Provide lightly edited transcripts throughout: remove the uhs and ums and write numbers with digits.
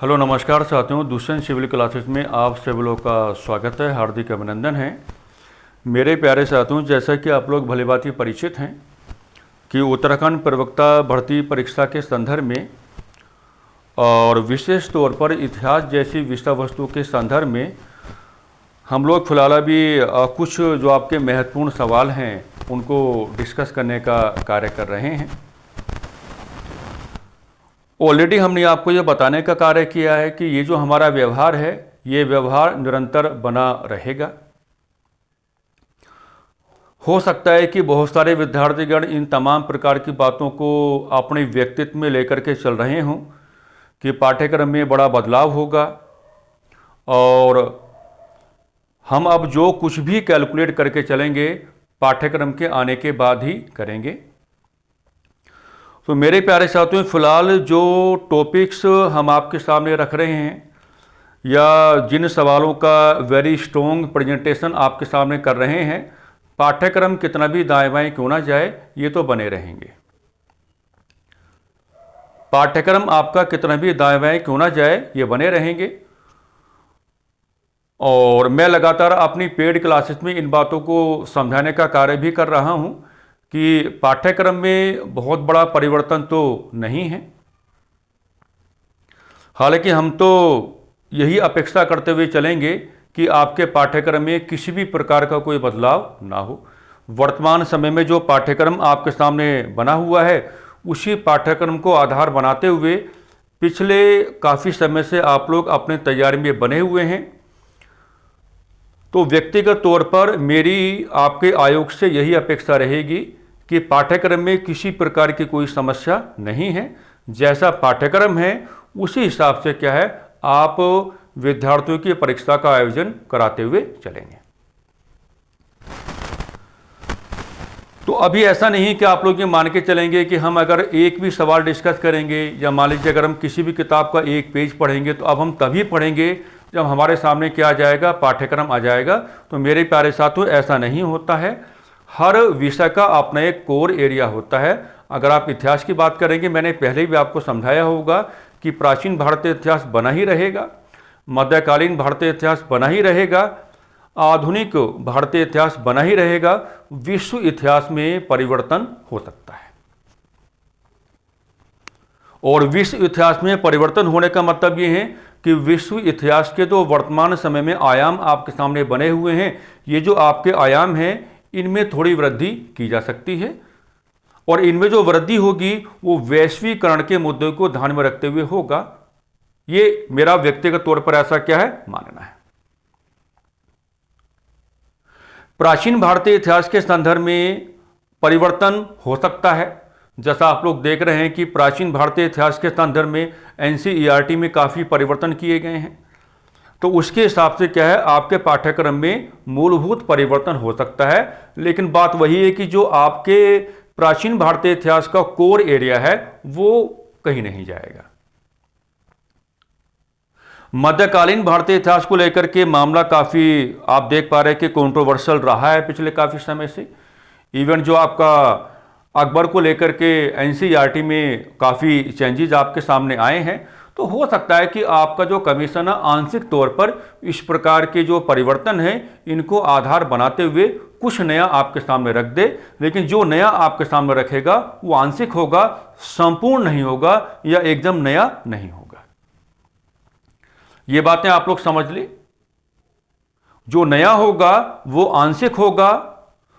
Hello नमस्कार साथियों, Dushyant civil classes में आप सभी लोगों का स्वागत है, हार्दिक अभिनंदन है। मेरे प्यारे साथियों, जैसा कि आप लोग भलीभांति परिचित हैं कि उत्तराखंड प्रवक्ता भर्ती परीक्षा के संदर्भ में और विशेष तौर पर इतिहास जैसी विषय वस्तु के संदर्भ में हम लोग फिलहाल अभी कुछ जो आपके महत्वपूर्ण सवाल हैं उनको डिस्कस करने का कार्य कर रहे हैं। ऑलरेडी हमने आपको ये बताने का कार्य किया है कि ये जो हमारा व्यवहार है ये व्यवहार निरंतर बना रहेगा। हो सकता है कि बहुत सारे विद्यार्थीगण इन तमाम प्रकार की बातों को अपने व्यक्तित्व में लेकर के चल रहे हों कि पाठ्यक्रम में बड़ा बदलाव होगा और हम अब जो कुछ भी कैलकुलेट करके चलेंगे पाठ्यक्रम के आने के बाद ही करेंगे। तो मेरे प्यारे साथियों, फिलहाल जो टॉपिक्स हम आपके सामने रख रहे हैं या जिन सवालों का वेरी स्ट्रॉन्ग प्रेजेंटेशन आपके सामने कर रहे हैं, पाठ्यक्रम कितना भी दाएं बाएं क्यों ना जाए ये तो बने रहेंगे। पाठ्यक्रम आपका कितना भी दाएं बाएं क्यों ना जाए ये बने रहेंगे और मैं लगातार अपनी पेड क्लासेस में इन बातों को समझाने का कार्य भी कर रहा हूं कि पाठ्यक्रम में बहुत बड़ा परिवर्तन तो नहीं है। हालांकि हम तो यही अपेक्षा करते हुए चलेंगे कि आपके पाठ्यक्रम में किसी भी प्रकार का कोई बदलाव ना हो। वर्तमान समय में जो पाठ्यक्रम आपके सामने बना हुआ है उसी पाठ्यक्रम को आधार बनाते हुए पिछले काफ़ी समय से आप लोग अपने तैयारी में बने हुए हैं। तो व्यक्तिगत तौर पर मेरी आपके आयोग से यही अपेक्षा रहेगी कि पाठ्यक्रम में किसी प्रकार की कोई समस्या नहीं है। जैसा पाठ्यक्रम है उसी हिसाब से क्या है आप विद्यार्थियों की परीक्षा का आयोजन कराते हुए चलेंगे। तो अभी ऐसा नहीं कि आप लोग ये मान के चलेंगे कि हम अगर एक भी सवाल डिस्कस करेंगे या मान लीजिए अगर हम किसी भी किताब का एक पेज पढ़ेंगे तो अब हम तभी पढ़ेंगे जब हमारे सामने क्या आ जाएगा, पाठ्यक्रम आ जाएगा। तो मेरे प्यारे साथियों, ऐसा नहीं होता है। हर विषय का अपना एक कोर एरिया होता है। अगर आप इतिहास की बात करेंगे, मैंने पहले भी आपको समझाया होगा कि प्राचीन भारतीय इतिहास बना ही रहेगा, मध्यकालीन भारतीय इतिहास बना ही रहेगा, आधुनिक भारतीय इतिहास बना ही रहेगा। विश्व इतिहास में परिवर्तन हो सकता है और विश्व इतिहास में परिवर्तन होने का मतलब ये है कि विश्व इतिहास के जो वर्तमान समय में आयाम आपके सामने बने हुए हैं, ये जो आपके आयाम हैं इनमें थोड़ी वृद्धि की जा सकती है और इनमें जो वृद्धि होगी वो वैश्वीकरण के मुद्दे को ध्यान में रखते हुए होगा। ये मेरा व्यक्तिगत तौर पर ऐसा क्या है मानना है। प्राचीन भारतीय इतिहास के संदर्भ में परिवर्तन हो सकता है। जैसा आप लोग देख रहे हैं कि प्राचीन भारतीय इतिहास के संदर्भ में एनसीईआरटी में काफ़ी परिवर्तन किए गए हैं। तो उसके हिसाब से क्या है आपके पाठ्यक्रम में मूलभूत परिवर्तन हो सकता है। लेकिन बात वही है कि जो आपके प्राचीन भारतीय इतिहास का कोर एरिया है वो कहीं नहीं जाएगा। मध्यकालीन भारतीय इतिहास को लेकर के मामला काफ़ी आप देख पा रहे हैं कि कंट्रोवर्शियल रहा है पिछले काफ़ी समय से। इवन जो आपका अकबर को लेकर के एनसीईआरटी में काफ़ी चेंजेस आपके सामने आए हैं। तो हो सकता है कि आपका जो कमीशन है आंशिक तौर पर इस प्रकार के जो परिवर्तन है इनको आधार बनाते हुए कुछ नया आपके सामने रख दे। लेकिन जो नया आपके सामने रखेगा वो आंशिक होगा, संपूर्ण नहीं होगा या एकदम नया नहीं होगा। ये बातें आप लोग समझ लें। जो नया होगा वो आंशिक होगा,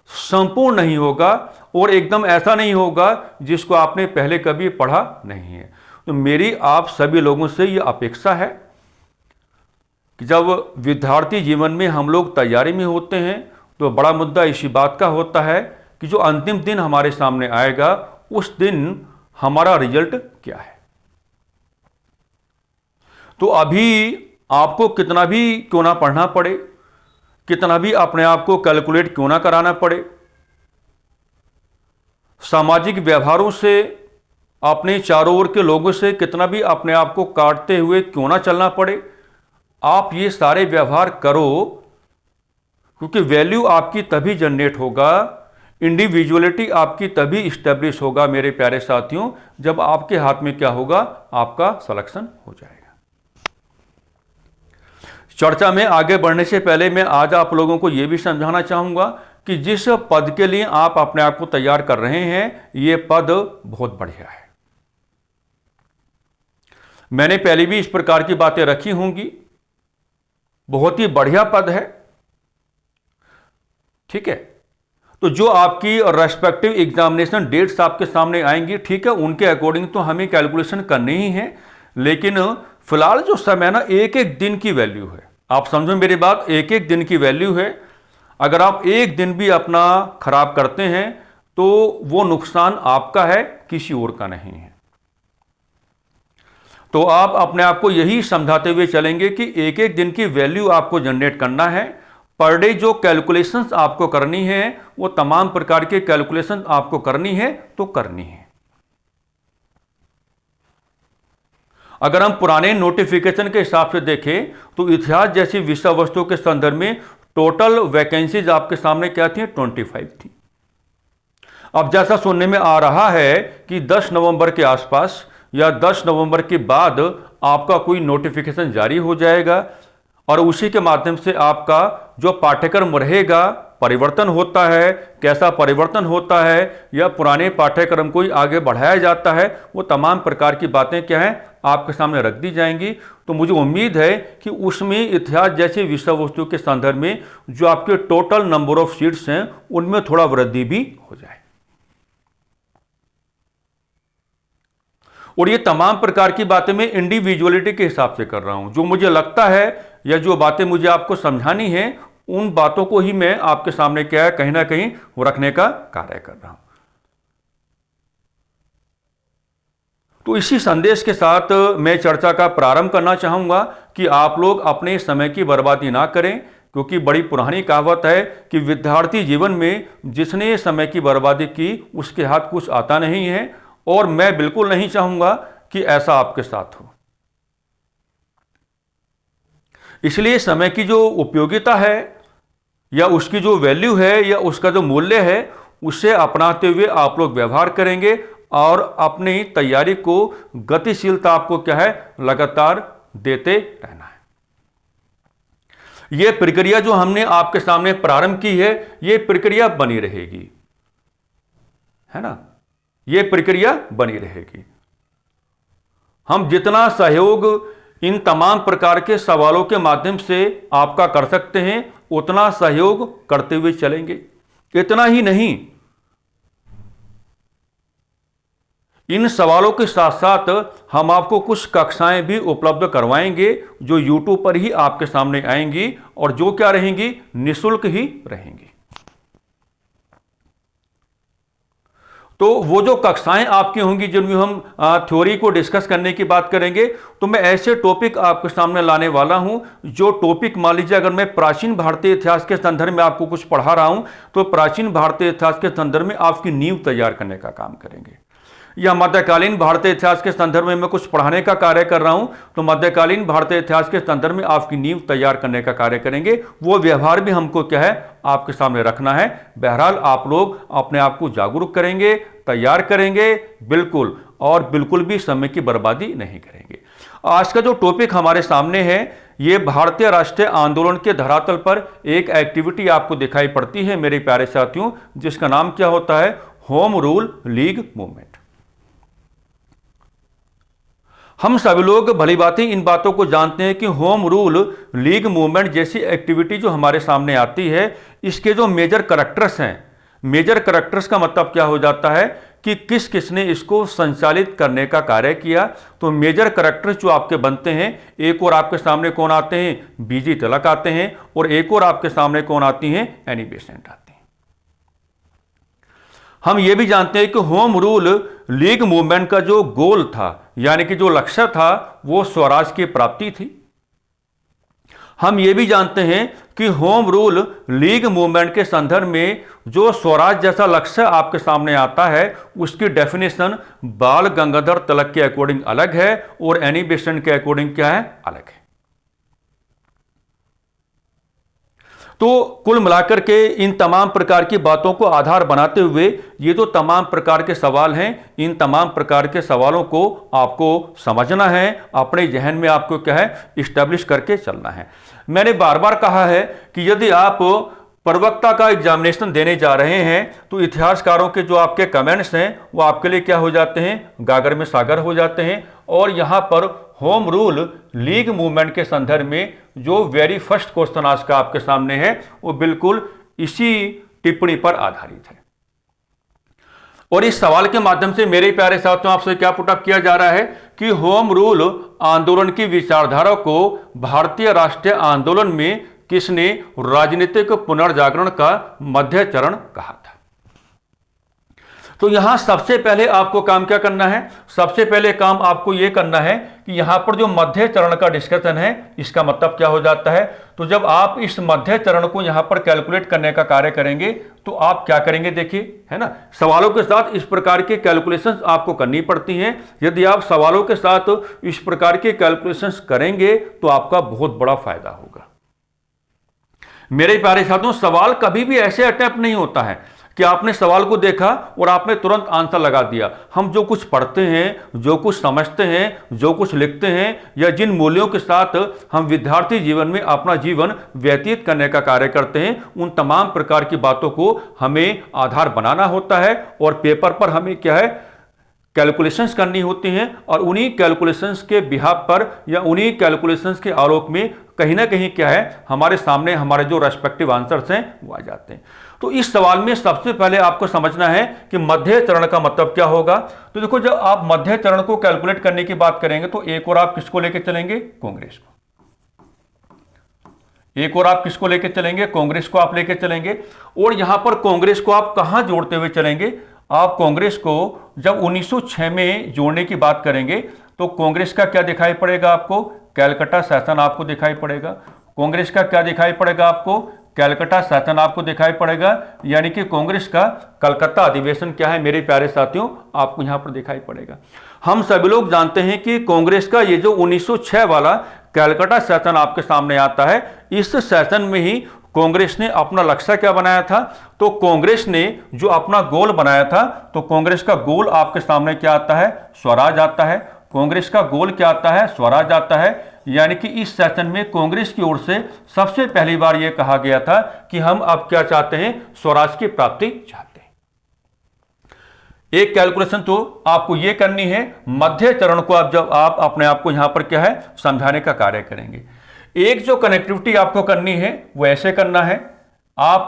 संपूर्ण नहीं होगा और एकदम ऐसा नहीं होगा जिसको आपने पहले कभी पढ़ा नहीं है। तो मेरी आप सभी लोगों से ये अपेक्षा है कि जब विद्यार्थी जीवन में हम लोग तैयारी में होते हैं तो बड़ा मुद्दा इसी बात का होता है कि जो अंतिम दिन हमारे सामने आएगा उस दिन हमारा रिजल्ट क्या है। तो अभी आपको कितना भी क्यों ना पढ़ना पड़े, कितना भी अपने आप को कैलकुलेट क्यों ना कराना पड़े, सामाजिक व्यवहारों से अपने चारों ओर के लोगों से कितना भी अपने आप को काटते हुए क्यों ना चलना पड़े, आप ये सारे व्यवहार करो क्योंकि वैल्यू आपकी तभी जनरेट होगा, इंडिविजुअलिटी आपकी तभी इस्टेब्लिश होगा मेरे प्यारे साथियों, जब आपके हाथ में क्या होगा, आपका सिलेक्शन हो जाएगा। चर्चा में आगे बढ़ने से पहले मैं आज आप लोगों को यह भी समझाना चाहूंगा कि जिस पद के लिए आप अपने आप को तैयार कर रहे हैं यह पद बहुत बढ़िया है। मैंने पहले भी इस प्रकार की बातें रखी होंगी। बहुत ही बढ़िया पद है, ठीक है। तो जो आपकी रेस्पेक्टिव एग्जामिनेशन डेट्स आपके सामने आएंगी, ठीक है, उनके अकॉर्डिंग तो हमें कैलकुलेशन करनी ही है। लेकिन फिलहाल जो समय ना, एक एक दिन की वैल्यू है। आप समझो मेरी बात, एक एक दिन की वैल्यू है। अगर आप एक दिन भी अपना खराब करते हैं तो वो नुकसान आपका है, किसी और का नहीं है। तो आप अपने आप को यही समझाते हुए चलेंगे कि एक एक दिन की वैल्यू आपको जनरेट करना है। पर डे जो कैलकुलेशंस आपको करनी है वो तमाम प्रकार के कैलकुलेशन आपको करनी है तो करनी है। अगर हम पुराने नोटिफिकेशन के हिसाब से देखें तो इतिहास जैसी विषय वस्तु के संदर्भ में टोटल वैकेंसीज आपके सामने क्या थी? 25 थी। अब जैसा सुनने में आ रहा है कि 10 नवंबर के आसपास या 10 नवंबर के बाद आपका कोई नोटिफिकेशन जारी हो जाएगा और उसी के माध्यम से आपका जो पाठ्यक्रम रहेगा, परिवर्तन होता है, कैसा परिवर्तन होता है या पुराने पाठ्यक्रम को ही आगे बढ़ाया जाता है, वो तमाम प्रकार की बातें क्या हैं आपके सामने रख दी जाएंगी। तो मुझे उम्मीद है कि उसमें इतिहास जैसे विषय वस्तु के संदर्भ में जो आपके टोटल नंबर ऑफ सीट्स हैं उनमें थोड़ा वृद्धि भी हो जाए। और ये तमाम प्रकार की बातें मैं इंडिविजुअलिटी के हिसाब से कर रहा हूं। जो मुझे लगता है या जो बातें मुझे आपको समझानी है उन बातों को ही मैं आपके सामने क्या है कहीं ना कहीं रखने का कार्य कर रहा हूं। तो इसी संदेश के साथ मैं चर्चा का प्रारंभ करना चाहूंगा कि आप लोग अपने समय की बर्बादी ना करें, क्योंकि बड़ी पुरानी कहावत है कि विद्यार्थी जीवन में जिसने समय की बर्बादी की उसके हाथ कुछ आता नहीं है। और मैं बिल्कुल नहीं चाहूंगा कि ऐसा आपके साथ हो। इसलिए समय की जो उपयोगिता है या उसकी जो वैल्यू है या उसका जो मूल्य है उसे अपनाते हुए आप लोग व्यवहार करेंगे और अपनी तैयारी को गतिशीलता आपको क्या है लगातार देते रहना है। यह प्रक्रिया जो हमने आपके सामने प्रारंभ की है यह प्रक्रिया बनी रहेगी, है ना। यह प्रक्रिया बनी रहेगी। हम जितना सहयोग इन तमाम प्रकार के सवालों के माध्यम से आपका कर सकते हैं उतना सहयोग करते हुए चलेंगे। इतना ही नहीं, इन सवालों के साथ साथ हम आपको कुछ कक्षाएं भी उपलब्ध करवाएंगे जो YouTube पर ही आपके सामने आएंगी और जो क्या रहेंगी, निःशुल्क ही रहेंगी। तो वो जो कक्षाएं आपकी होंगी जिनमें हम थ्योरी को डिस्कस करने की बात करेंगे, तो मैं ऐसे टॉपिक आपके सामने लाने वाला हूं जो टॉपिक, मान लीजिए अगर मैं प्राचीन भारतीय इतिहास के संदर्भ में आपको कुछ पढ़ा रहा हूं तो प्राचीन भारतीय इतिहास के संदर्भ में आपकी नींव तैयार करने का काम करेंगे। या मध्यकालीन भारतीय इतिहास के संदर्भ में मैं कुछ पढ़ाने का कार्य कर रहा हूं तो मध्यकालीन भारतीय इतिहास के संदर्भ में आपकी नींव तैयार करने का कार्य करेंगे। वो व्यवहार भी हमको क्या है आपके सामने रखना है। बहरहाल आप लोग अपने आप को जागरूक करेंगे, तैयार करेंगे बिल्कुल, और बिल्कुल भी समय की बर्बादी नहीं करेंगे। आज का जो टॉपिक हमारे सामने है ये भारतीय राष्ट्रीय आंदोलन के धरातल पर एक एक्टिविटी आपको दिखाई पड़ती है मेरे प्यारे साथियों, जिसका नाम क्या होता है, होम रूल लीग मूवमेंट। हम सभी लोग भली भांति इन बातों को जानते हैं कि होम रूल लीग मूवमेंट जैसी एक्टिविटी जो हमारे सामने आती है इसके जो मेजर करैक्टर्स हैं, मेजर करैक्टर्स का मतलब क्या हो जाता है कि किस किसने इसको संचालित करने का कार्य किया। तो मेजर करैक्टर्स जो आपके बनते हैं, एक और आपके सामने कौन आते हैं, बीजी तिलक आते हैं, और एक और आपके सामने कौन आती हैं, एनी बेसेंट आती हैं। हम ये भी जानते हैं कि होम रूल लीग मूवमेंट का जो गोल था यानी कि जो लक्ष्य था वो स्वराज की प्राप्ति थी। हम ये भी जानते हैं कि होम रूल लीग मूवमेंट के संदर्भ में जो स्वराज जैसा लक्ष्य आपके सामने आता है उसकी डेफिनेशन बाल गंगाधर तिलक के अकॉर्डिंग अलग है और एनी बेसेंट के अकॉर्डिंग क्या है, अलग है। तो कुल मिलाकर के इन तमाम प्रकार की बातों को आधार बनाते हुए ये जो तमाम प्रकार के सवाल हैं, इन तमाम प्रकार के सवालों को आपको समझना है, अपने जहन में आपको क्या है इस्टेब्लिश करके चलना है। मैंने बार बार कहा है कि यदि आप प्रवक्ता का एग्जामिनेशन देने जा रहे हैं तो इतिहासकारों के जो आपके कमेंट्स हैं वो आपके लिए क्या हो जाते हैं, गागर में सागर हो जाते हैं। और यहाँ पर होम रूल लीग मूवमेंट के संदर्भ में जो वेरी फर्स्ट क्वेश्चन आज का आपके सामने है वो बिल्कुल इसी टिप्पणी पर आधारित है। और इस सवाल के माध्यम से मेरे प्यारे साथियों आपसे क्या पुटअप किया जा रहा है कि होम रूल आंदोलन की विचारधारा को भारतीय राष्ट्रीय आंदोलन में किसने राजनीतिक पुनर्जागरण का मध्य चरण कहा था। तो यहां सबसे पहले आपको काम क्या करना है, सबसे पहले काम आपको यह करना है कि यहां पर जो मध्य चरण का डिस्कशन है इसका मतलब क्या हो जाता है। तो जब आप इस मध्य चरण को यहां पर कैलकुलेट करने का कार्य करेंगे तो आप क्या करेंगे, देखिए है ना, सवालों के साथ इस प्रकार के कैलकुलेशंस आपको करनी पड़ती हैं। यदि आप सवालों के साथ इस प्रकार के कैलकुलेशंस करेंगे तो आपका बहुत बड़ा फायदा होगा। मेरे प्यारे साथियों, सवाल कभी भी ऐसे अटेम्प्ट नहीं होता है कि आपने सवाल को देखा और आपने तुरंत आंसर लगा दिया। हम जो कुछ पढ़ते हैं, जो कुछ समझते हैं, जो कुछ लिखते हैं या जिन मूल्यों के साथ हम विद्यार्थी जीवन में अपना जीवन व्यतीत करने का कार्य करते हैं, उन तमाम प्रकार की बातों को हमें आधार बनाना होता है और पेपर पर हमें क्या है कैलकुलेशंस करनी होती हैं। और उन्हीं कैलकुलेशंस के बिहाफ पर या उन्हीं कैलकुलेशंस के आलोक में कहीं ना कहीं क्या है हमारे सामने हमारे जो रेस्पेक्टिव आंसर्स हैं वो आ जाते हैं। तो इस सवाल में सबसे पहले आपको समझना है कि मध्य चरण का मतलब क्या होगा। तो देखो, जब आप मध्य चरण को कैलकुलेट करने की बात करेंगे तो एक और आप किसको लेकर चलेंगे, कांग्रेस को। एक और आप किसको लेकर चलेंगे, कांग्रेस को आप लेकर चलेंगे। और यहां पर कांग्रेस को आप कहां जोड़ते हुए चलेंगे, आप कांग्रेस को जब 1906 में जोड़ने की बात करेंगे तो कांग्रेस का क्या दिखाई पड़ेगा आपको, कैलकाटा सेशन आपको दिखाई पड़ेगा। कांग्रेस का क्या दिखाई पड़ेगा आपको, कैलकाटा सेशन आपको दिखाई पड़ेगा। यानी कि कांग्रेस का कलकत्ता अधिवेशन क्या है मेरे प्यारे साथियों, आपको यहां पर दिखाई पड़ेगा। हम सभी लोग जानते हैं कि कांग्रेस का ये जो 1906 वाला कैलकाटा सेशन आपके सामने आता है, इस सेशन में ही कांग्रेस ने अपना लक्ष्य क्या बनाया था। तो कांग्रेस ने जो अपना गोल बनाया था, तो कांग्रेस का गोल आपके सामने क्या आता है, स्वराज आता है। कांग्रेस का गोल क्या आता है, स्वराज आता है। यानी कि इस सेशन में कांग्रेस की ओर से सबसे पहली बार यह कहा गया था कि हम अब क्या चाहते हैं, स्वराज की प्राप्ति चाहते हैं। एक कैलकुलेशन तो आपको यह करनी है, मध्य चरण को आप जब आप अपने आप को यहां पर क्या है समझाने का कार्य करेंगे। एक जो कनेक्टिविटी आपको करनी है वो ऐसे करना है, आप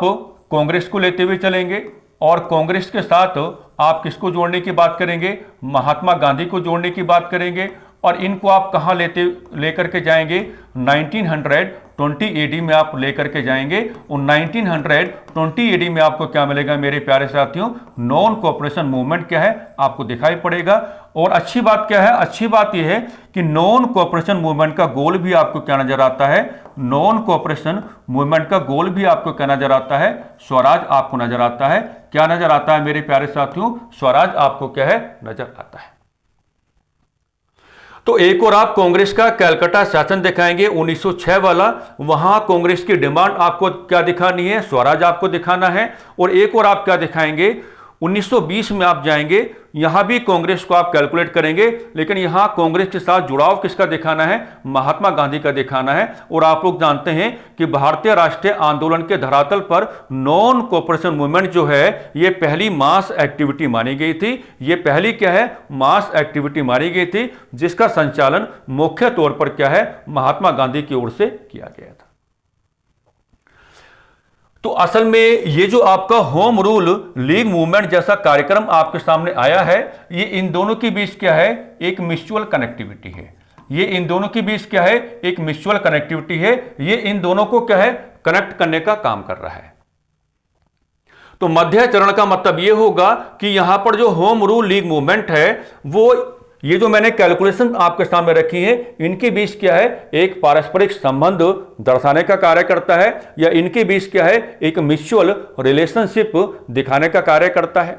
कांग्रेस को लेते हुए चलेंगे और कांग्रेस के साथ आप किसको जोड़ने की बात करेंगे, महात्मा गांधी को जोड़ने की बात करेंगे। और इनको आप कहां लेकर के जाएंगे, 1920 एडी में आप लेकर के जाएंगे। और 1920 एडी में आपको क्या मिलेगा मेरे प्यारे साथियों, नॉन कोऑपरेशन मूवमेंट क्या है आपको दिखाई पड़ेगा। और अच्छी बात क्या है, अच्छी बात यह है कि नॉन कोऑपरेशन मूवमेंट का गोल भी आपको क्या नजर आता है, नॉन कोऑपरेशन मूवमेंट का गोल भी आपको क्या नजर आता है, स्वराज आपको नजर आता है। क्या नजर आता है मेरे प्यारे साथियों, स्वराज आपको क्या है नजर आता है। तो एक और आप कांग्रेस का कैलकाटा सेशन दिखाएंगे 1906 वाला, वहां कांग्रेस की डिमांड आपको क्या दिखानी है, स्वराज आपको दिखाना है। और एक और आप क्या दिखाएंगे, 1920 में आप जाएंगे, यहां भी कांग्रेस को आप कैलकुलेट करेंगे, लेकिन यहां कांग्रेस के साथ जुड़ाव किसका दिखाना है, महात्मा गांधी का दिखाना है। और आप लोग जानते हैं कि भारतीय राष्ट्रीय आंदोलन के धरातल पर नॉन कोऑपरेशन मूवमेंट जो है ये पहली मास एक्टिविटी मानी गई थी। ये पहली क्या है, मास एक्टिविटी मानी गई थी, जिसका संचालन मुख्य तौर पर क्या है महात्मा गांधी की ओर से किया गया था। तो असल में ये जो आपका होम रूल लीग मूवमेंट जैसा कार्यक्रम आपके सामने आया है, ये इन दोनों के बीच क्या है, एक म्यूचुअल कनेक्टिविटी है। ये इन दोनों के बीच क्या है, एक म्यूचुअल कनेक्टिविटी है। ये इन दोनों को क्या है कनेक्ट करने का काम कर रहा है। तो मध्य चरण का मतलब यह होगा कि यहां पर जो होम रूल लीग मूवमेंट है वो ये जो मैंने कैलकुलेशन आपके सामने रखी है, इनके बीच क्या है एक पारस्परिक संबंध दर्शाने का कार्य करता है, या इनके बीच क्या है एक म्यूचुअल रिलेशनशिप दिखाने का कार्य करता है।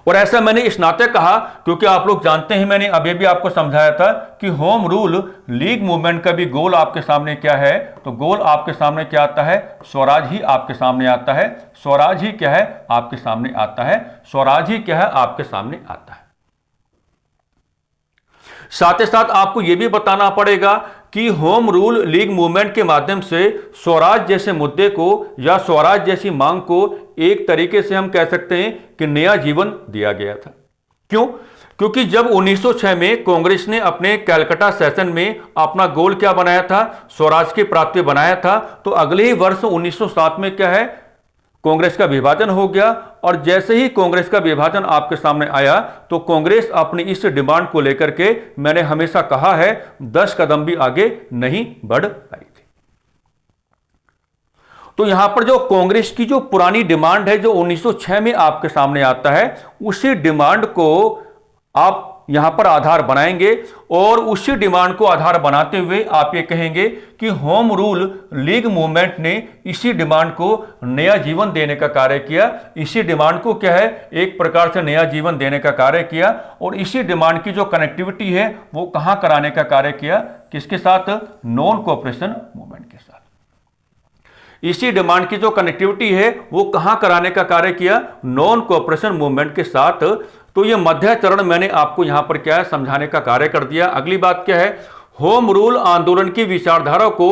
और ऐसा मैंने इस नाते कहा क्योंकि आप लोग जानते हैं, मैंने अभी भी आपको समझाया था कि होम रूल लीग मूवमेंट का भी गोल आपके सामने क्या है, तो गोल आपके सामने क्या आता है, स्वराज ही आपके सामने आता है। स्वराज ही क्या है, आपके सामने आता है। स्वराज ही क्या है, आपके सामने आता है। साथ ही साथ आपको यह भी बताना पड़ेगा कि होम रूल लीग मूवमेंट के माध्यम से स्वराज जैसे मुद्दे को या स्वराज जैसी मांग को एक तरीके से हम कह सकते हैं कि नया जीवन दिया गया था। क्यों? क्योंकि जब 1906 में कांग्रेस ने अपने कलकत्ता सेशन में अपना गोल क्या बनाया था, स्वराज की प्राप्ति बनाया था, तो अगले ही वर्ष 1907 में क्या है, कांग्रेस का विभाजन हो गया। और जैसे ही कांग्रेस का विभाजन आपके सामने आया तो कांग्रेस अपनी इस डिमांड को लेकर के, मैंने हमेशा कहा है, 10 कदम भी आगे नहीं बढ़ पाई थी। तो यहां पर जो कांग्रेस की जो पुरानी डिमांड है, जो 1906 में आपके सामने आता है, उसी डिमांड को आप यहां पर आधार बनाएंगे और उसी डिमांड को आधार बनाते हुए आप ये कहेंगे कि होम रूल लीग मूवमेंट ने इसी डिमांड को नया जीवन देने का कार्य किया। इसी डिमांड को क्या है, एक प्रकार से नया जीवन देने का कार्य किया। और इसी डिमांड की जो कनेक्टिविटी है वो कहां कराने का कार्य किया, किसके साथ, नॉन कोऑपरेशन मूवमेंट के साथ। इसी डिमांड की जो कनेक्टिविटी है वो कहां कराने का कार्य किया, नॉन कोऑपरेशन मूवमेंट के साथ। तो ये मध्य चरण मैंने आपको यहां पर क्या है, समझाने का कार्य कर दिया। अगली बात क्या है, होम रूल आंदोलन की विचारधारा को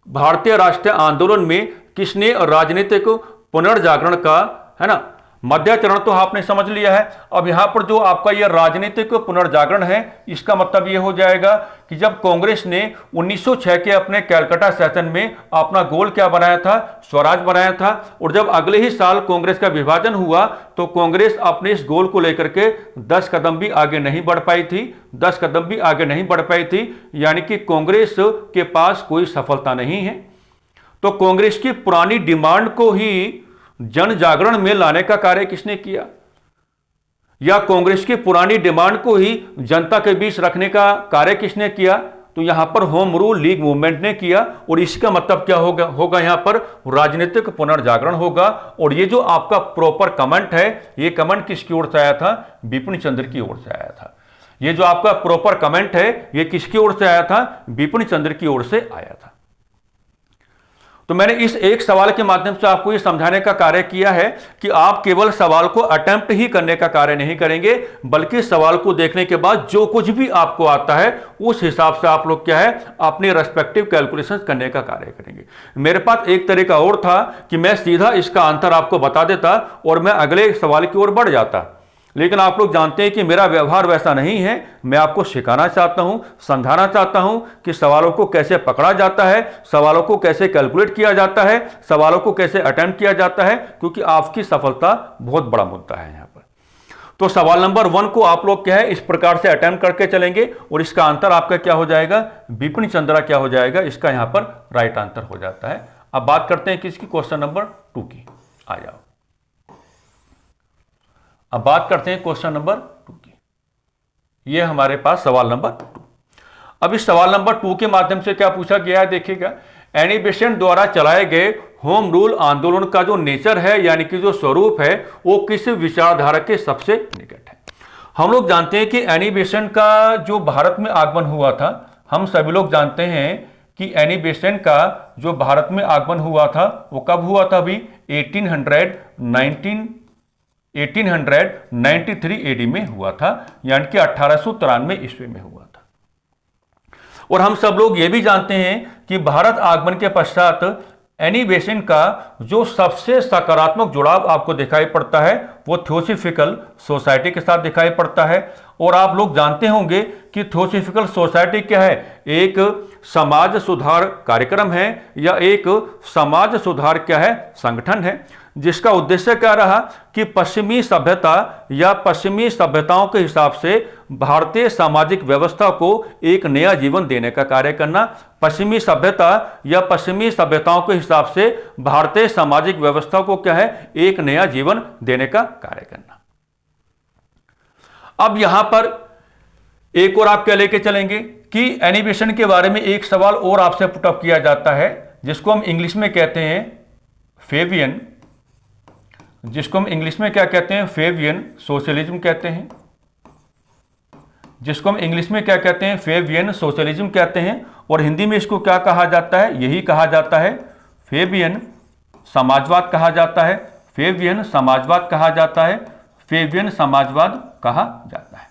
भारतीय राष्ट्रीय आंदोलन में किसने राजनीतिक पुनर्जागरण का, है ना, मध्य चरण तो आपने समझ लिया है। अब यहां पर जो आपका यह राजनीतिक पुनर्जागरण है, इसका मतलब यह हो जाएगा कि जब कांग्रेस ने 1906 के अपने कलकत्ता सेशन में अपना गोल क्या बनाया था, स्वराज बनाया था। और जब अगले ही साल कांग्रेस का विभाजन हुआ तो कांग्रेस अपने इस गोल को लेकर के 10 कदम भी आगे नहीं बढ़ पाई थी। 10 कदम भी आगे नहीं बढ़ पाई थी, यानी कि कांग्रेस के पास कोई सफलता नहीं है। तो कांग्रेस की पुरानी डिमांड को ही जन जागरण में लाने का कार्य किसने किया, या कांग्रेस की पुरानी डिमांड को ही जनता के बीच रखने का कार्य किसने किया, तो यहां पर होम रूल लीग मूवमेंट ने किया। और इसका मतलब क्या होगा यहां पर राजनीतिक पुनर्जागरण होगा। और ये जो आपका प्रॉपर कमेंट है, ये कमेंट किसकी ओर से आया था, बिपिन चंद्र की ओर से आया था। ये जो आपका प्रॉपर कमेंट है ये किसकी ओर से आया था, बिपिन चंद्र की ओर से आया था। तो मैंने इस एक सवाल के माध्यम से आपको यह समझाने का कार्य किया है कि आप केवल सवाल को अटेम्प्ट ही करने का कार्य नहीं करेंगे, बल्कि सवाल को देखने के बाद जो कुछ भी आपको आता है उस हिसाब से आप लोग क्या है, अपने रेस्पेक्टिव कैलकुलेशंस करने का कार्य करेंगे। मेरे पास एक तरीका और था कि मैं सीधा इसका आंसर आपको बता देता और मैं अगले सवाल की ओर बढ़ जाता, लेकिन आप लोग जानते हैं कि मेरा व्यवहार वैसा नहीं है। मैं आपको सिखाना चाहता हूं, समझाना चाहता हूं कि सवालों को कैसे पकड़ा जाता है, सवालों को कैसे कैलकुलेट किया जाता है, सवालों को कैसे अटेम्प्ट किया जाता है, क्योंकि आपकी सफलता बहुत बड़ा मुद्दा है यहां पर। तो सवाल नंबर 1 को आप लोग क्या है, इस प्रकार से अटेम्प्ट करके चलेंगे और इसका आंसर आपका क्या हो जाएगा, बिपिन चंद्रा क्या हो जाएगा, इसका यहां पर राइट आंसर हो जाता है। अब बात करते हैं किसकी, क्वेश्चन नंबर 2 की। आ जाओ, अब बात करते हैं क्वेश्चन नंबर 2 की। ये हमारे पास सवाल नंबर 2। अब इस सवाल नंबर 2 के माध्यम से क्या पूछा गया है, देखिएगा, एनी बेसेंट द्वारा चलाए गए होम रूल आंदोलन का जो नेचर है, यानी कि जो स्वरूप है, वो किस विचारधारा के सबसे निकट है। हम लोग जानते हैं कि एनी बेसेंट का जो भारत में आगमन हुआ था, हम सभी लोग जानते हैं कि एनी बेसेंट का जो भारत में आगमन हुआ था वो कब हुआ था, अभी 1893 एडी में हुआ था, यानी कि 1893 ईस्वी में हुआ था। और हम सब लोग ये भी जानते हैं कि भारत आगमन के पश्चात एनी बेसेंट का जो सबसे सकारात्मक जुड़ाव आपको दिखाई पड़ता है वो थियोसॉफिकल सोसाइटी के साथ दिखाई पड़ता है। और आप लोग जानते होंगे कि थियोसॉफिकल सोसाइटी क्या है, एक समाज सुधार कार्यक्रम है या एक समाज सुधार क्या है, संगठन है, जिसका उद्देश्य क्या रहा कि पश्चिमी सभ्यता या पश्चिमी सभ्यताओं के हिसाब से भारतीय सामाजिक व्यवस्था को एक नया जीवन देने का कार्य करना। पश्चिमी सभ्यता या पश्चिमी सभ्यताओं के हिसाब से भारतीय सामाजिक व्यवस्था को क्या है, एक नया जीवन देने का कार्य करना। अब यहां पर एक और आप क्या लेके चलेंगे कि एनी बेसेंट के बारे में एक सवाल और आपसे पुटअप किया जाता है, जिसको हम इंग्लिश में कहते हैं फेबियन जिसको हम इंग्लिश में क्या कहते हैं, फेवियन सोशलिज्म कहते हैं, जिसको हम इंग्लिश में क्या कहते हैं, फेवियन सोशलिज्म कहते हैं, और हिंदी में इसको क्या कहा जाता है, यही कहा जाता है फेवियन समाजवाद कहा जाता है, फेवियन समाजवाद कहा जाता है, फेवियन समाजवाद कहा जाता है।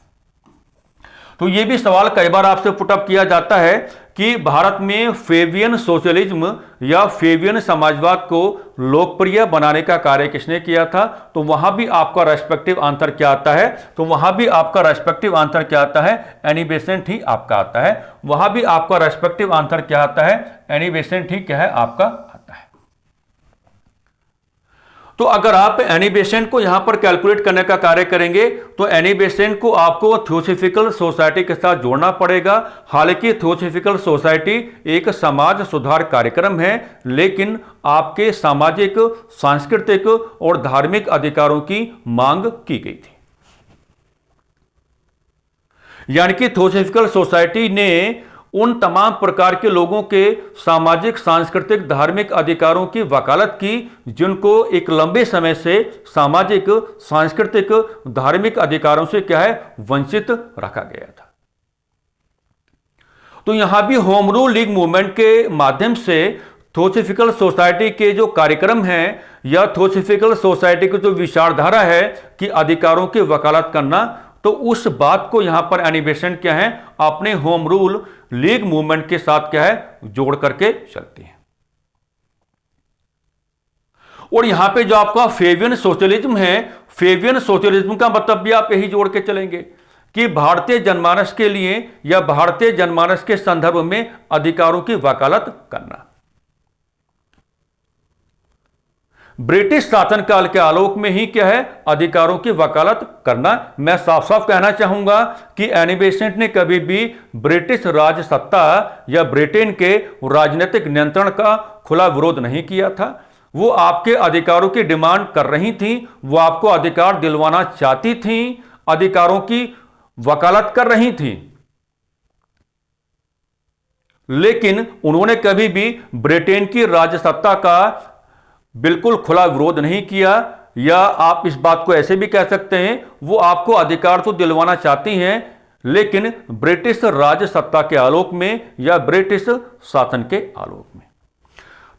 तो ये भी सवाल कई बार आपसे पुटअप किया जाता है कि भारत में फेवियन सोशलिज्म या फेवियन समाजवाद को लोकप्रिय बनाने का कार्य किसने किया था, तो वहां भी आपका रेस्पेक्टिव आंसर क्या आता है, तो वहां भी आपका रेस्पेक्टिव आंसर क्या आता है, एनी बेसेंट ही आपका आता है, वहां भी आपका रेस्पेक्टिव आंसर क्या आता है, एनी बेसेंट ही क्या है आपका आता है। तो अगर आप एनी बेसेंट को यहां पर कैलकुलेट करने का कार्य करेंगे तो एनी बेसेंट को आपको थियोसॉफिकल सोसाइटी के साथ जोड़ना पड़ेगा। हालांकि थियोसॉफिकल सोसाइटी एक समाज सुधार कार्यक्रम है, लेकिन आपके सामाजिक, सांस्कृतिक और धार्मिक अधिकारों की मांग की गई थी। यानी कि थियोसॉफिकल सोसाइटी ने उन तमाम प्रकार के लोगों के सामाजिक, सांस्कृतिक, धार्मिक अधिकारों की वकालत की जिनको एक लंबे समय से सामाजिक, सांस्कृतिक, धार्मिक अधिकारों से क्या है, वंचित रखा गया था। तो यहां भी होम रूल लीग मूवमेंट के माध्यम से थियोसॉफिकल सोसाइटी के जो कार्यक्रम हैं या थियोसॉफिकल सोसाइटी की जो विचारधारा है कि अधिकारों की वकालत करना, तो उस बात को यहां पर एनी बेसेंट क्या है, अपने होम रूल लीग मूवमेंट के साथ क्या है, जोड़ करके चलती है। और यहां पे जो आपका फेवियन सोशलिज्म है, फेवियन सोशलिज्म का मतलब भी आप यही जोड़ के चलेंगे कि भारतीय जनमानस के लिए या भारतीय जनमानस के संदर्भ में अधिकारों की वकालत करना। ब्रिटिश शासनकाल के आलोक में ही क्या है, अधिकारों की वकालत करना। मैं साफ साफ कहना चाहूंगा कि एनी बेसेंट ने कभी भी ब्रिटिश राज सत्ता या ब्रिटेन के राजनीतिक नियंत्रण का खुला विरोध नहीं किया था। वो आपके अधिकारों की डिमांड कर रही थी, वो आपको अधिकार दिलवाना चाहती थी, अधिकारों की वकालत कर रही थी, लेकिन उन्होंने कभी भी ब्रिटेन की राजसत्ता का बिल्कुल खुला विरोध नहीं किया। या आप इस बात को ऐसे भी कह सकते हैं, वो आपको अधिकार तो दिलवाना चाहती हैं, लेकिन ब्रिटिश राजसत्ता के आलोक में या ब्रिटिश शासन के आलोक में।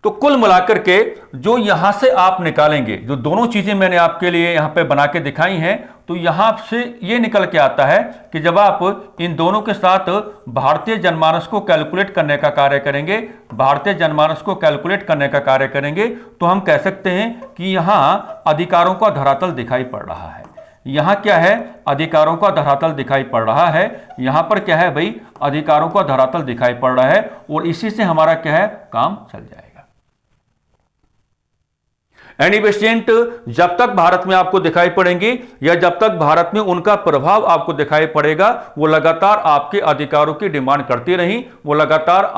तो कुल मिलाकर के जो यहां से आप निकालेंगे, जो दोनों चीजें मैंने आपके लिए यहां पे बना के दिखाई हैं, तो यहां से ये निकल के आता है कि जब आप इन दोनों के साथ भारतीय जनमानस को कैलकुलेट करने का कार्य करेंगे, भारतीय जनमानस को कैलकुलेट करने का कार्य करेंगे, तो हम कह सकते हैं कि यहां अधिकारों का धरातल दिखाई पड़ रहा है। यहां क्या है, अधिकारों का धरातल दिखाई पड़ रहा है। यहां पर क्या है भाई, अधिकारों का धरातल दिखाई पड़ रहा है, और इसी से हमारा क्या है, काम चल जाएगा। एनी बेसेंट जब तक भारत में आपको दिखाई पड़ेंगे या जब तक भारत में उनका प्रभाव आपको दिखाई पड़ेगा, वो लगातार आपके अधिकारों की डिमांड करती रही, वो लगातार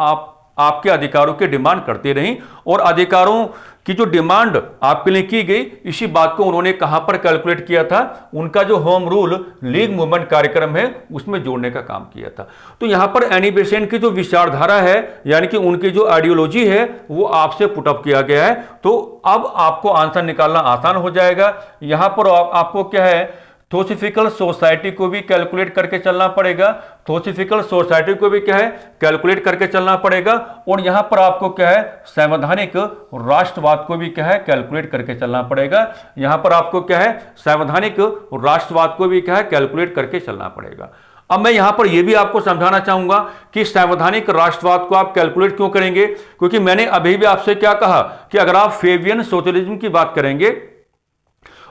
आपके अधिकारों की डिमांड करती रही। और अधिकारों की जो डिमांड आपके लिए की गई, इसी बात को उन्होंने कहां पर कैलकुलेट किया था, उनका जो होम रूल लीग मूवमेंट कार्यक्रम है उसमें जोड़ने का काम किया था। तो यहां पर एनी बेसेंट की जो विचारधारा है, यानी कि उनकी जो आइडियोलॉजी है, वो आपसे पुटअप किया गया है। तो अब आपको आंसर निकालना आसान हो जाएगा। यहां पर आपको क्या है, थियोसॉफिकल सोसाइटी को भी कैलकुलेट करके चलना पड़ेगा, थियोसॉफिकल सोसाइटी को भी क्या है, कैलकुलेट करके चलना पड़ेगा। और यहां पर आपको क्या है, संवैधानिक राष्ट्रवाद को भी क्या है, कैलकुलेट करके चलना पड़ेगा। यहां पर आपको क्या है, संवैधानिक राष्ट्रवाद को भी क्या है, कैलकुलेट करके चलना पड़ेगा। अब मैं यहां पर यह भी आपको समझाना चाहूंगा कि संवैधानिक राष्ट्रवाद को आप कैलकुलेट क्यों करेंगे, क्योंकि मैंने अभी भी आपसे क्या कहा कि अगर आप फेवियन सोशलिज्म की बात करेंगे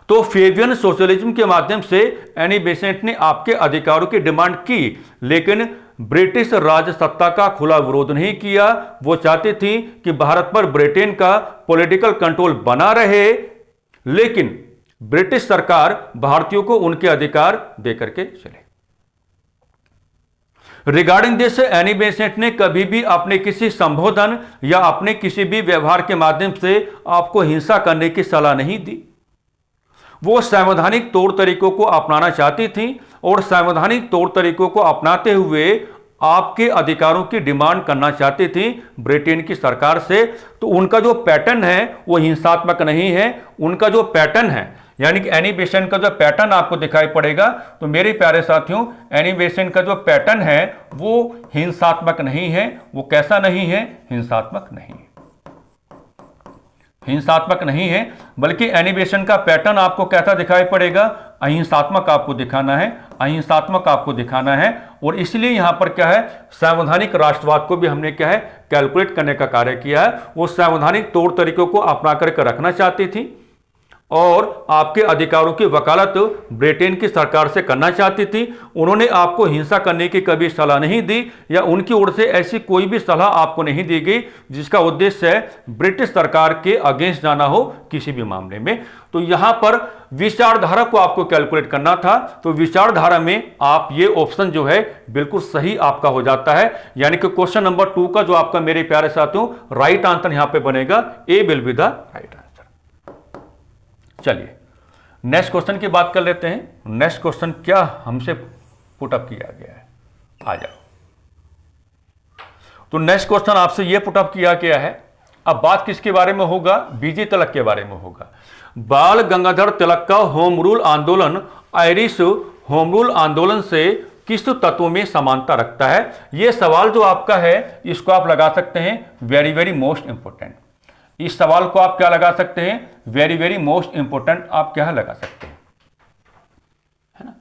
तो फेवियन सोशलिज्म के माध्यम से एनी बेसेंट ने आपके अधिकारों की डिमांड की, लेकिन ब्रिटिश राजसत्ता का खुला विरोध नहीं किया। वो चाहती थी कि भारत पर ब्रिटेन का पॉलिटिकल कंट्रोल बना रहे, लेकिन ब्रिटिश सरकार भारतीयों को उनके अधिकार देकर के चले। रिगार्डिंग दिस, एनी बेसेंट ने कभी भी अपने किसी संबोधन या अपने किसी भी व्यवहार के माध्यम से आपको हिंसा करने की सलाह नहीं दी। वो संवैधानिक तौर तरीकों को अपनाना चाहती थी, और संवैधानिक तौर तरीकों को अपनाते हुए आपके अधिकारों की डिमांड करना चाहती थी ब्रिटेन की सरकार से, तो उनका जो पैटर्न है वो हिंसात्मक नहीं है। उनका जो पैटर्न है, यानी कि एनी बेसेंट का जो पैटर्न आपको दिखाई पड़ेगा, तो मेरे प्यारे साथियों, एनी बेसेंट का जो पैटर्न है वो हिंसात्मक नहीं है। वो कैसा नहीं है? हिंसात्मक नहीं है, हिंसात्मक नहीं है, बल्कि एनी बेसेंट का पैटर्न आपको कैसा दिखाई पड़ेगा? अहिंसात्मक आपको दिखाना है, अहिंसात्मक आपको दिखाना है। और इसलिए यहां पर क्या है, संवैधानिक राष्ट्रवाद को भी हमने क्या है, कैलकुलेट करने का कार्य किया है। वो संवैधानिक तौर तरीकों को अपना करके रखना चाहती थी और आपके अधिकारों की वकालत ब्रिटेन की सरकार से करना चाहती थी। उन्होंने आपको हिंसा करने की कभी सलाह नहीं दी, या उनकी ओर से ऐसी कोई भी सलाह आपको नहीं दी गई जिसका उद्देश्य है ब्रिटिश सरकार के अगेंस्ट जाना हो किसी भी मामले में। तो यहां पर विचारधारा को आपको कैलकुलेट करना था, तो विचारधारा में आप ये ऑप्शन जो है बिल्कुल सही आपका हो जाता है। यानी कि क्वेश्चन नंबर 2 का जो आपका मेरे प्यारे साथियों राइट आंसर यहां पे बनेगा, A will be the right answer. चलिए नेक्स्ट क्वेश्चन की बात कर लेते हैं। नेक्स्ट क्वेश्चन क्या हमसे पुटअप किया गया है, आ जाओ। तो नेक्स्ट क्वेश्चन आपसे यह पुटअप किया गया है, अब बात किसके बारे में होगा? बीजी तिलक के बारे में होगा। बाल गंगाधर तिलक का होम रूल आंदोलन आयरिश होम रूल आंदोलन से किस तत्व में समानता रखता है? यह सवाल जो आपका है इसको आप लगा सकते हैं वेरी वेरी मोस्ट इंपोर्टेंट। इस सवाल को आप क्या लगा सकते हैं? वेरी वेरी मोस्ट इंपोर्टेंट आप क्या लगा सकते हैं, है ना।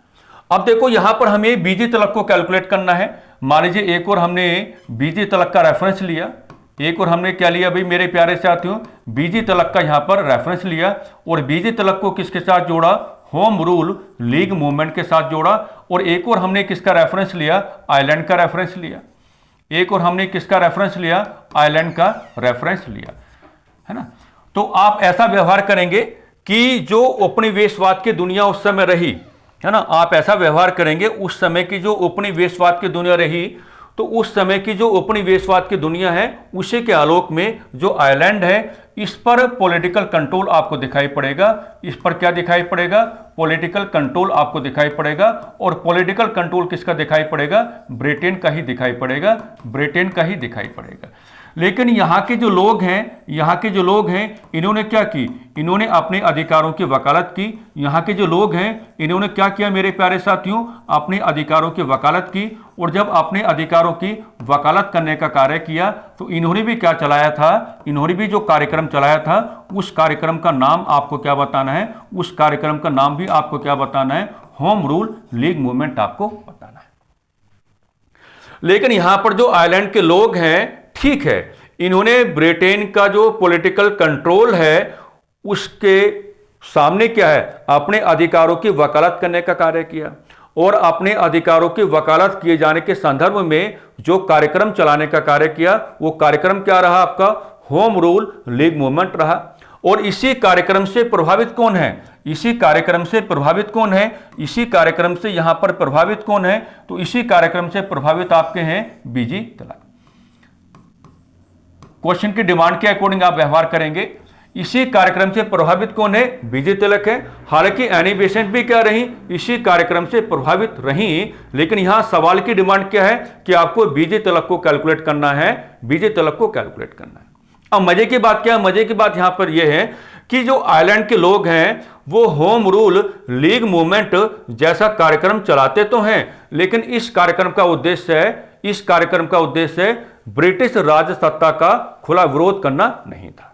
अब देखो यहां पर हमें बीजी तिलक को कैलकुलेट करना है। मान लीजिए एक और हमने बीजी तिलक का रेफरेंस लिया, एक और हमने क्या लिया भाई मेरे प्यारे साथियों? बीजी तिलक का यहां पर रेफरेंस लिया, और बीजी तिलक को किसके साथ जोड़ा? होम रूल लीग मूवमेंट के साथ जोड़ा। और एक और हमने किसका रेफरेंस लिया? आयरलैंड का रेफरेंस लिया। एक और हमने किसका रेफरेंस लिया? आयरलैंड का रेफरेंस लिया, है ना। तो आप ऐसा व्यवहार करेंगे कि जो उपनिवेशवाद की दुनिया उस समय रही, है ना, आप ऐसा व्यवहार करेंगे उस समय की जो उपनिवेशवाद की दुनिया रही, तो उस समय की जो उपनिवेशवाद की दुनिया है उसी के आलोक में जो आयरलैंड है इस पर पॉलिटिकल कंट्रोल आपको दिखाई पड़ेगा। इस पर क्या दिखाई पड़ेगा? पॉलिटिकल कंट्रोल आपको दिखाई पड़ेगा। और पॉलिटिकल कंट्रोल किसका दिखाई पड़ेगा? ब्रिटेन का ही दिखाई पड़ेगा, ब्रिटेन का ही दिखाई पड़ेगा। लेकिन यहाँ के जो लोग हैं, यहाँ के जो लोग हैं इन्होंने क्या की? इन्होंने अपने अधिकारों की वकालत की। यहाँ के जो लोग हैं इन्होंने क्या किया मेरे प्यारे साथियों? अपने अधिकारों की वकालत की। और जब अपने अधिकारों की वकालत करने का कार्य किया तो इन्होंने भी क्या चलाया था? इन्होंने भी जो कार्यक्रम चलाया था उस कार्यक्रम का नाम आपको क्या बताना है? उस कार्यक्रम का नाम भी आपको क्या बताना है? होम रूल लीग मूवमेंट आपको बताना है। लेकिन यहां पर जो आयरलैंड के लोग हैं, ठीक है, इन्होंने ब्रिटेन का जो पॉलिटिकल कंट्रोल है उसके सामने क्या है? अपने अधिकारों की वकालत करने का कार्य किया। और अपने अधिकारों की वकालत किए जाने के संदर्भ में जो कार्यक्रम चलाने का कार्य किया वो कार्यक्रम क्या रहा आपका? होम रूल लीग मूवमेंट रहा। और इसी कार्यक्रम से प्रभावित कौन है? इसी कार्यक्रम से प्रभावित कौन है? इसी कार्यक्रम से यहां पर प्रभावित कौन है? तो इसी कार्यक्रम से प्रभावित आपके हैं बीजी तिलक। क्वेश्चन की डिमांड के अकॉर्डिंग आप व्यवहार करेंगे। इसी कार्यक्रम से प्रभावित कौन है? बीजी तिलक है। हालांकि एनी बेसेंट भी क्या रही? इसी कार्यक्रम से प्रभावित रही। लेकिन यहां सवाल की डिमांड क्या है कि आपको बीजी तिलक को कैलकुलेट करना है, बीजी तिलक को कैलकुलेट करना है। अब मजे की बात क्या है? मजे की बात यहां पर यह है कि जो आयरलैंड के लोग हैं वो होम रूल लीग मूवमेंट जैसा कार्यक्रम चलाते तो हैं, लेकिन इस कार्यक्रम का उद्देश्य है, इस कार्यक्रम का उद्देश्य है ब्रिटिश राज सत्ता का खुला विरोध करना नहीं था,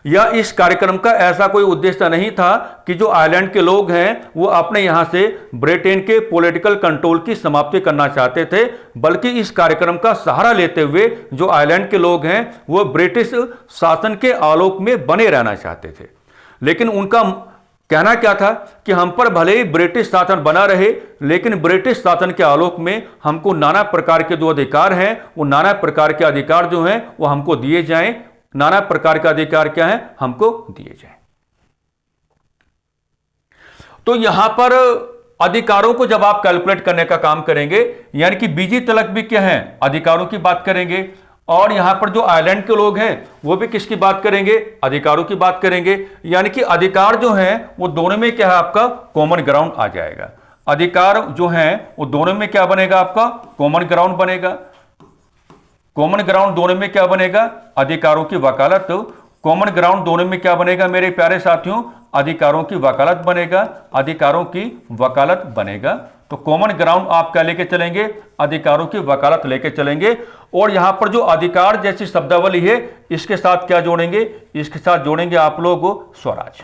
या इस कार्यक्रम का ऐसा कोई उद्देश्य नहीं था कि जो आयरलैंड के लोग हैं वो अपने यहां से ब्रिटेन के पॉलिटिकल कंट्रोल की समाप्ति करना चाहते थे, बल्कि इस कार्यक्रम का सहारा लेते हुए जो आयरलैंड के लोग हैं वो ब्रिटिश शासन के आलोक में बने रहना चाहते थे। लेकिन उनका कहना क्या था कि हम पर भले ही ब्रिटिश शासन बना रहे, लेकिन ब्रिटिश शासन के आलोक में हमको नाना प्रकार के जो अधिकार हैं वो नाना प्रकार के अधिकार जो हैं वो हमको दिए जाएं। नाना प्रकार का अधिकार क्या है? हमको दिए जाएं। तो यहां पर अधिकारों को जब आप कैलकुलेट करने का काम करेंगे, यानी कि बीजी तिलक भी क्या है? अधिकारों की बात करेंगे। और यहां पर जो आयरलैंड के लोग हैं वो भी किसकी बात करेंगे? अधिकारों की बात करेंगे। यानी कि अधिकार जो हैं वो दोनों में क्या है? आपका कॉमन ग्राउंड आ जाएगा। अधिकार जो हैं वो दोनों में क्या बनेगा, आपका कॉमन ग्राउंड बनेगा। कॉमन ग्राउंड दोनों में क्या बनेगा, अधिकारों की वकालत। कॉमन ग्राउंड दोनों में क्या बनेगा मेरे प्यारे साथियों, अधिकारों की वकालत बनेगा, अधिकारों की वकालत बनेगा। तो कॉमन ग्राउंड आप क्या लेके चलेंगे, अधिकारों की वकालत लेके चलेंगे। और यहां पर जो अधिकार जैसी शब्दावली है इसके साथ क्या जोड़ेंगे, इसके साथ जोड़ेंगे आप लोग स्वराज।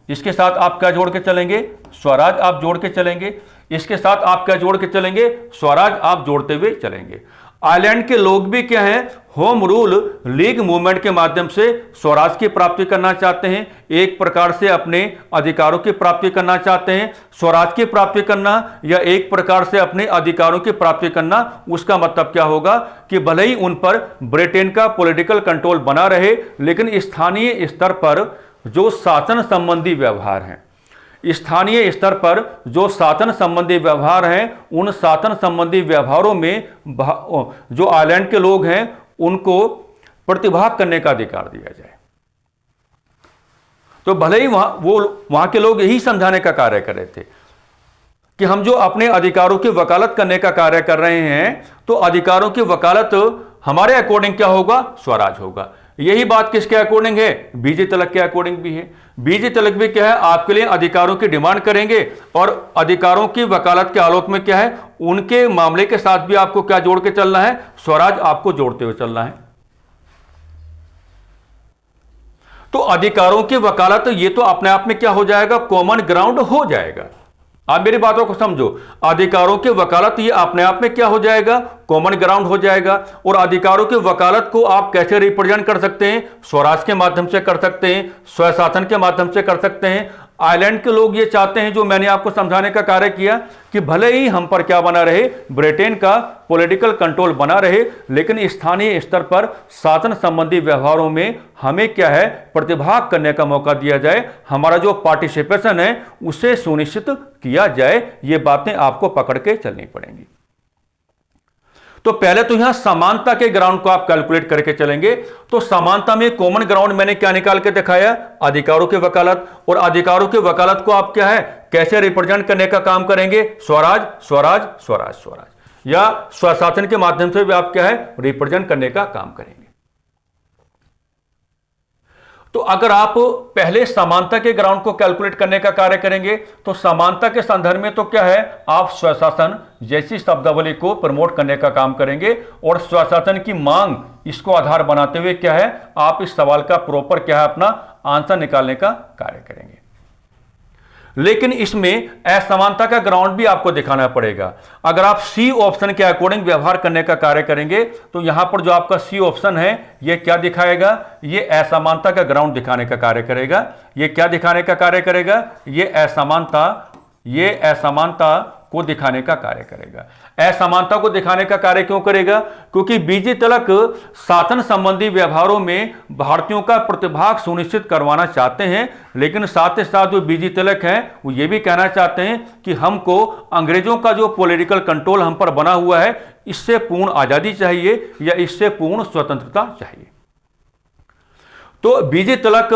इसके साथ आप क्या जोड़ के चलेंगे, स्वराज आप जोड़ के चलेंगे। इसके साथ आप क्या जोड़ के चलेंगे, स्वराज आप जोड़ते हुए चलेंगे। आयरलैंड के लोग भी क्या हैं, होम रूल लीग मूवमेंट के माध्यम से स्वराज की प्राप्ति करना चाहते हैं, एक प्रकार से अपने अधिकारों की प्राप्ति करना चाहते हैं। स्वराज की प्राप्ति करना या एक प्रकार से अपने अधिकारों की प्राप्ति करना, उसका मतलब क्या होगा कि भले ही उन पर ब्रिटेन का पॉलिटिकल कंट्रोल बना रहे, लेकिन स्थानीय स्तर पर जो शासन संबंधी व्यवहार हैं, स्थानीय स्तर पर जो शासन संबंधी व्यवहार हैं, उन शासन संबंधी व्यवहारों में जो आयरलैंड के लोग हैं उनको प्रतिभाग करने का अधिकार दिया जाए। तो भले ही वहां के लोग यही समझाने का कार्य कर रहे थे कि हम जो अपने अधिकारों की वकालत करने का कार्य कर रहे हैं, तो अधिकारों की वकालत हमारे अकॉर्डिंग क्या होगा, स्वराज होगा। यही बात किसके अकॉर्डिंग है, बीजे तिलक के अकॉर्डिंग भी है। बीजे तिलक भी क्या है, आपके लिए अधिकारों की डिमांड करेंगे और अधिकारों की वकालत के आलोक में क्या है, उनके मामले के साथ भी आपको क्या जोड़ के चलना है, स्वराज आपको जोड़ते हुए चलना है। तो अधिकारों की वकालत ये तो अपने आप में क्या हो जाएगा, कॉमन ग्राउंड हो जाएगा। आप मेरी बातों को समझो, अधिकारों की वकालत ये अपने आप में क्या हो जाएगा, कॉमन ग्राउंड हो जाएगा। और अधिकारों की वकालत को आप कैसे रिप्रेजेंट कर सकते हैं, स्वराज के माध्यम से कर सकते हैं, स्वशासन के माध्यम से कर सकते हैं। आयरलैंड के लोग ये चाहते हैं, जो मैंने आपको समझाने का कार्य किया, कि भले ही हम पर क्या बना रहे, ब्रिटेन का पॉलिटिकल कंट्रोल बना रहे, लेकिन स्थानीय स्तर पर शासन संबंधी व्यवहारों में हमें क्या है, प्रतिभाग करने का मौका दिया जाए, हमारा जो पार्टिसिपेशन है उसे सुनिश्चित किया जाए। ये बातें आपको पकड़ के चलनी पड़ेंगी। तो पहले तो यहां समानता के ग्राउंड को आप कैलकुलेट करके चलेंगे। तो समानता में कॉमन ग्राउंड मैंने क्या निकाल के दिखाया, अधिकारों की वकालत। और अधिकारों की वकालत को आप क्या है, कैसे रिप्रेजेंट करने का काम करेंगे, स्वराज स्वराज स्वराज स्वराज, या स्वशासन के माध्यम से भी आप क्या है, रिप्रेजेंट करने का काम करेंगे। तो अगर आप पहले समानता के ग्राउंड को कैलकुलेट करने का कार्य करेंगे, तो समानता के संदर्भ में तो क्या है, आप स्वशासन जैसी शब्दावली को प्रमोट करने का काम करेंगे। और स्वशासन की मांग, इसको आधार बनाते हुए क्या है, आप इस सवाल का प्रॉपर क्या है, अपना आंसर निकालने का कार्य करेंगे। लेकिन इसमें असमानता का ग्राउंड भी आपको दिखाना पड़ेगा। अगर आप सी ऑप्शन के अकॉर्डिंग व्यवहार करने का कार्य करेंगे, तो यहां पर जो आपका सी ऑप्शन है, यह क्या दिखाएगा, यह असमानता का ग्राउंड दिखाने का कार्य करेगा। यह क्या दिखाने का कार्य करेगा, यह असमानता को दिखाने का कार्य करेगा। असमानता को दिखाने का कार्य क्यों करेगा, क्योंकि बीजे तिलक शासन संबंधी व्यवहारों में भारतीयों का प्रतिभाग सुनिश्चित करवाना चाहते हैं, लेकिन साथ ही साथ जो बीजे तिलक हैं वो ये भी कहना चाहते हैं कि हमको अंग्रेजों का जो पॉलिटिकल कंट्रोल हम पर बना हुआ है, इससे पूर्ण आजादी चाहिए या इससे पूर्ण स्वतंत्रता चाहिए। तो बीजे तिलक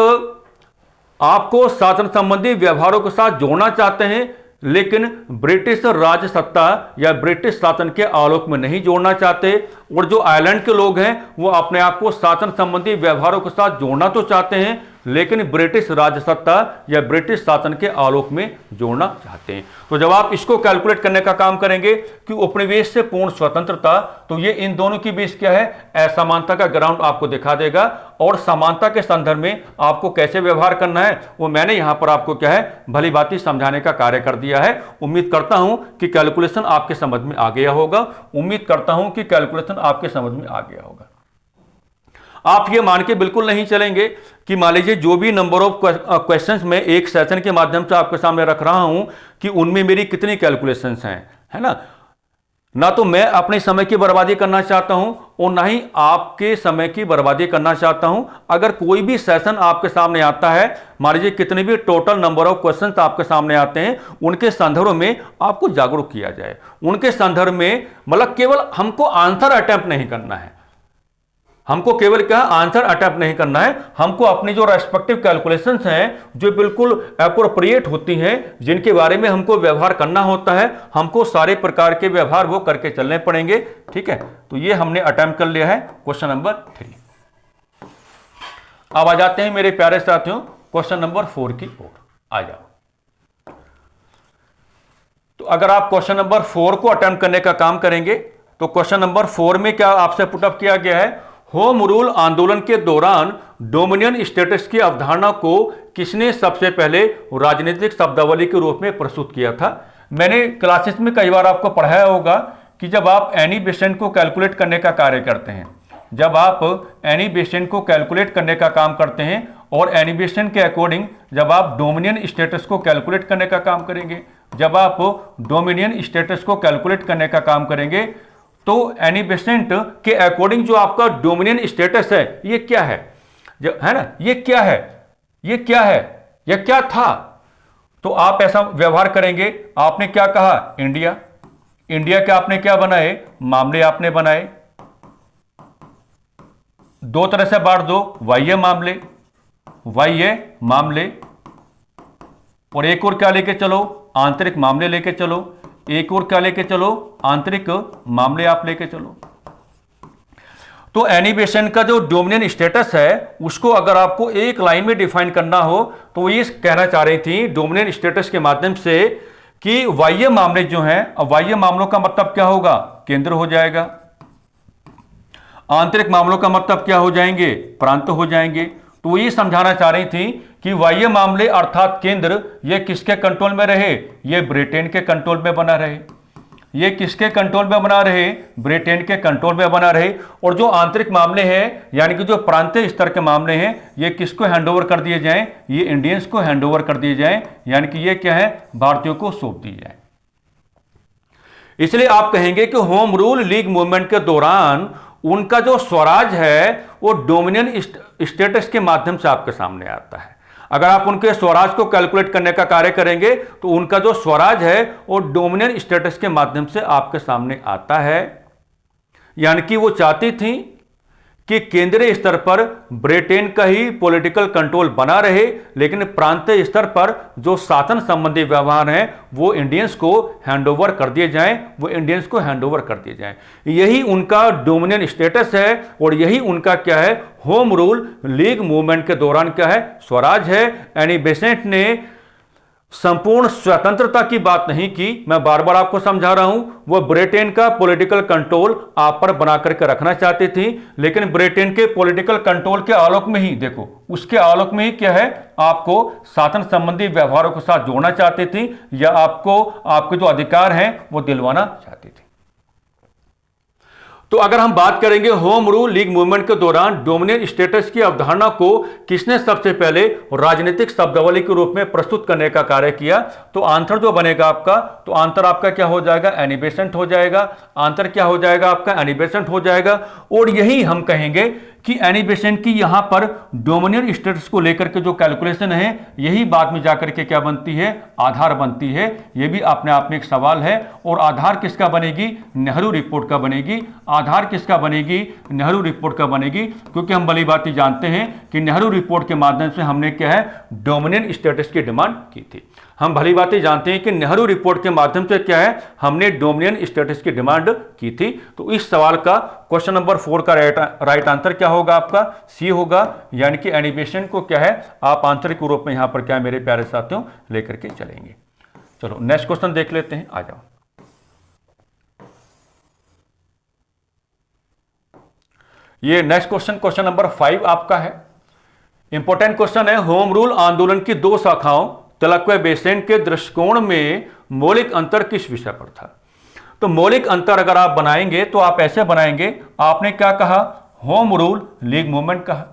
आपको शासन संबंधी व्यवहारों के साथ जोड़ना चाहते हैं, लेकिन ब्रिटिश राज सत्ता या ब्रिटिश शासन के आलोक में नहीं जोड़ना चाहते। और जो आयरलैंड के लोग हैं वो अपने आप को शासन संबंधी व्यवहारों के साथ जोड़ना तो चाहते हैं, लेकिन ब्रिटिश राज सत्ता या ब्रिटिश शासन के आलोक में जोड़ना चाहते हैं। तो जब आप इसको कैलकुलेट करने का काम करेंगे कि उपनिवेश से पूर्ण स्वतंत्रता, तो ये इन दोनों के बीच क्या है, असमानता का ग्राउंड आपको दिखा देगा। और समानता के संदर्भ में आपको कैसे व्यवहार करना है, वो मैंने यहां पर आपको क्या है, भली भांति समझाने का कार्य कर दिया है। उम्मीद करता हूं कि कैलकुलेशन आपके समझ में आ गया होगा। उम्मीद करता हूं कि कैलकुलेशन आपके समझ में आ गया होगा। आप ये मान के बिल्कुल नहीं चलेंगे कि मान लीजिए जो भी नंबर ऑफ क्वेश्चंस मैं एक सेशन के माध्यम से आपके सामने रख रहा हूं कि उनमें मेरी कितनी कैलकुलेशंस हैं, है ना तो मैं अपने समय की बर्बादी करना चाहता हूं और ना ही आपके समय की बर्बादी करना चाहता हूं। अगर कोई भी सेशन आपके सामने आता है, मान लीजिए कितने भी टोटल नंबर ऑफ क्वेश्चंस आपके सामने आते हैं, उनके संदर्भ में आपको जागरूक किया जाए। उनके संदर्भ में मतलब केवल हमको आंसर अटेम्प्ट नहीं करना है, हमको केवल क्या आंसर अटेम्प्ट नहीं करना है, हमको अपनी जो रेस्पेक्टिव कैलकुलेशंस हैं जो बिल्कुल एप्रोप्रिएट होती हैं, जिनके बारे में हमको व्यवहार करना होता है, हमको सारे प्रकार के व्यवहार वो करके चलने पड़ेंगे। ठीक है, तो ये हमने अटेम्प्ट कर लिया है क्वेश्चन नंबर 3। अब आ जाते हैं मेरे प्यारे साथियों क्वेश्चन नंबर 4 की ओर। आ जाओ। तो अगर आप क्वेश्चन नंबर 4 को अटेम्प्ट करने का काम करेंगे तो क्वेश्चन नंबर 4 में क्या आपसे पुटअप किया गया है, होम रूल आंदोलन के दौरान डोमिनियन स्टेटस की अवधारणा को किसने सबसे पहले राजनीतिक शब्दावली के रूप में प्रस्तुत किया था। मैंने क्लासेस में कई बार आपको पढ़ाया होगा कि जब आप एनी बेसेंट को कैलकुलेट करने का कार्य करते हैं, जब आप एनी बेसेंट को कैलकुलेट करने का काम करते हैं और एनी बेसेंट के अकॉर्डिंग जब आप डोमिनियन स्टेटस को कैलकुलेट करने का काम करेंगे, जब आप डोमिनियन स्टेटस को कैलकुलेट करने का काम करेंगे तो एनी बेसेंट के अकॉर्डिंग जो आपका डोमिनियन स्टेटस है ये क्या है, है ना, ये क्या है, ये क्या है, ये क्या था। तो आप ऐसा व्यवहार करेंगे। आपने क्या कहा, इंडिया, इंडिया के आपने क्या बनाए, मामले आपने बनाए, दो तरह से बांट दो, बाह्य मामले, बाह्य मामले, और एक और क्या लेके चलो, आंतरिक मामले लेके चलो, एक और क्या लेके चलो, आंतरिक मामले आप लेके चलो। तो एनी बेसेंट का जो डोमिनियन स्टेटस है उसको अगर आपको एक लाइन में डिफाइन करना हो तो वो ये कहना चाह रही थी डोमिनियन स्टेटस के माध्यम से कि बाह्य मामले जो हैं, अब बाह्य मामलों का मतलब क्या होगा, केंद्र हो जाएगा, आंतरिक मामलों का मतलब क्या हो जाएंगे, प्रांत हो जाएंगे। तो वो ये समझाना चाह रही थी कि बाह्य मामले अर्थात केंद्र ये किसके कंट्रोल में रहे, ये ब्रिटेन के कंट्रोल में बना रहे, ये किसके कंट्रोल में बना रहे, ब्रिटेन के कंट्रोल में बना रहे। और जो आंतरिक मामले हैं यानी कि जो प्रांतीय स्तर के मामले हैं ये किसको हैंडओवर कर दिए जाएं, ये इंडियंस को हैंडओवर कर दिए जाएं, यानी कि ये क्या है, भारतीयों को सौंप दिए जाएं। इसलिए आप कहेंगे कि होम रूल लीग मूवमेंट के दौरान उनका जो स्वराज है वो डोमिनियन स्टेटस के माध्यम से आपके सामने आता है। अगर आप उनके स्वराज को कैलकुलेट करने का कार्य करेंगे तो उनका जो स्वराज है वो डोमिनियन स्टेटस के माध्यम से आपके सामने आता है। यानी कि वो चाहती थी कि केंद्रीय स्तर पर ब्रिटेन का ही पॉलिटिकल कंट्रोल बना रहे, लेकिन प्रांतीय स्तर पर जो शासन संबंधी व्यवहार हैं वो इंडियंस को हैंडओवर कर दिए जाएं, वो इंडियंस को हैंडओवर कर दिए जाएं। यही उनका डोमिनियन स्टेटस है और यही उनका क्या है, होम रूल लीग मूवमेंट के दौरान क्या है, स्वराज है। एनी बेसेंट ने संपूर्ण स्वतंत्रता की बात नहीं की, मैं बार बार आपको समझा रहा हूं, वो ब्रिटेन का पॉलिटिकल कंट्रोल आप पर बना करके रखना चाहती थी, लेकिन ब्रिटेन के पॉलिटिकल कंट्रोल के आलोक में ही, देखो उसके आलोक में ही क्या है, आपको शासन संबंधी व्यवहारों के साथ जोड़ना चाहती थी या आपको आपके जो अधिकार हैं वो दिलवाना चाहती थी। तो अगर हम बात करेंगे होम रूल लीग मूवमेंट के दौरान डोमिनियन स्टेटस की अवधारणा को किसने सबसे पहले राजनीतिक शब्दावली के रूप में प्रस्तुत करने का कार्य किया, तो आंसर जो बनेगा आपका, तो आंसर आपका क्या हो जाएगा, एनी बेसेंट हो जाएगा। आंसर क्या हो जाएगा आपका, एनी बेसेंट हो जाएगा। और यही हम कहेंगे कि एनी बेसेंट की यहां पर डोमिनियन स्टेटस को लेकर के जो कैलकुलेशन है यही बाद में जाकर के क्या बनती है, आधार बनती है। यह भी अपने आप में एक सवाल है। और आधार किसका बनेगी, नेहरू रिपोर्ट का बनेगी। आधार किसका बनेगी, नेहरू रिपोर्ट का बनेगी, क्योंकि हम भली बात जानते हैं कि नेहरू रिपोर्ट के माध्यम से हमने क्या है, डोमिनियन स्टेटस की डिमांड की थी। हम भली बातें जानते हैं कि नेहरू रिपोर्ट के माध्यम से क्या है, हमने डोमिनियन स्टेटस की डिमांड की थी। तो इस सवाल का क्वेश्चन नंबर 4 का राइट आंसर क्या होगा आपका, सी होगा। यानी कि एनी बेसेंट को क्या है, आप आंतरिक रूप में यहां पर क्या मेरे प्यारे साथियों लेकर के चलेंगे। चलो नेक्स्ट क्वेश्चन देख लेते हैं, आ जाओ। ये नेक्स्ट क्वेश्चन क्वेश्चन नंबर 5 आपका है। इंपॉर्टेंट क्वेश्चन है, होम रूल आंदोलन की दो शाखाओं तिलक व बेसेंट के दृष्टिकोण में मौलिक अंतर किस विषय पर था। तो मौलिक अंतर अगर आप बनाएंगे तो आप ऐसे बनाएंगे, आपने क्या कहा, होम रूल लीग मूवमेंट कहा,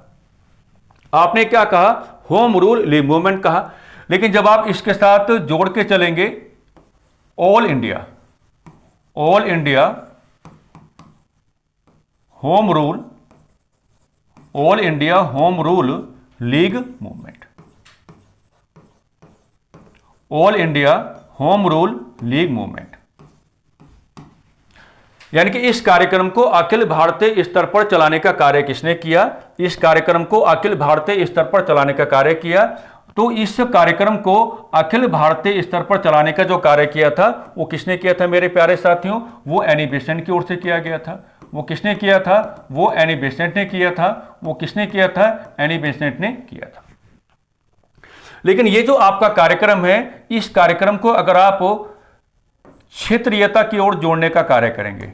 आपने क्या कहा, होम रूल लीग मूवमेंट कहा। लेकिन जब आप इसके साथ जोड़ के चलेंगे all India home rule, all India home rule league movement, all India home rule league movement. यानी कि इस कार्यक्रम को अखिल भारतीय स्तर पर चलाने का कार्य किसने किया? इस कार्यक्रम को अखिल भारतीय स्तर पर चलाने का कार्य किया। तो इस कार्यक्रम को अखिल भारतीय स्तर पर चलाने का जो कार्य किया था वो किसने किया था मेरे प्यारे साथियों? वो एनी बेसेंट की ओर से किया गया था। वो किसने किया था? वो एनी बेसेंट ने किया था। वो किसने किया था? एनी बेसेंट ने किया था। लेकिन ये जो आपका कार्यक्रम है, इस कार्यक्रम को अगर आप क्षेत्रीयता की ओर जोड़ने का कार्य करेंगे,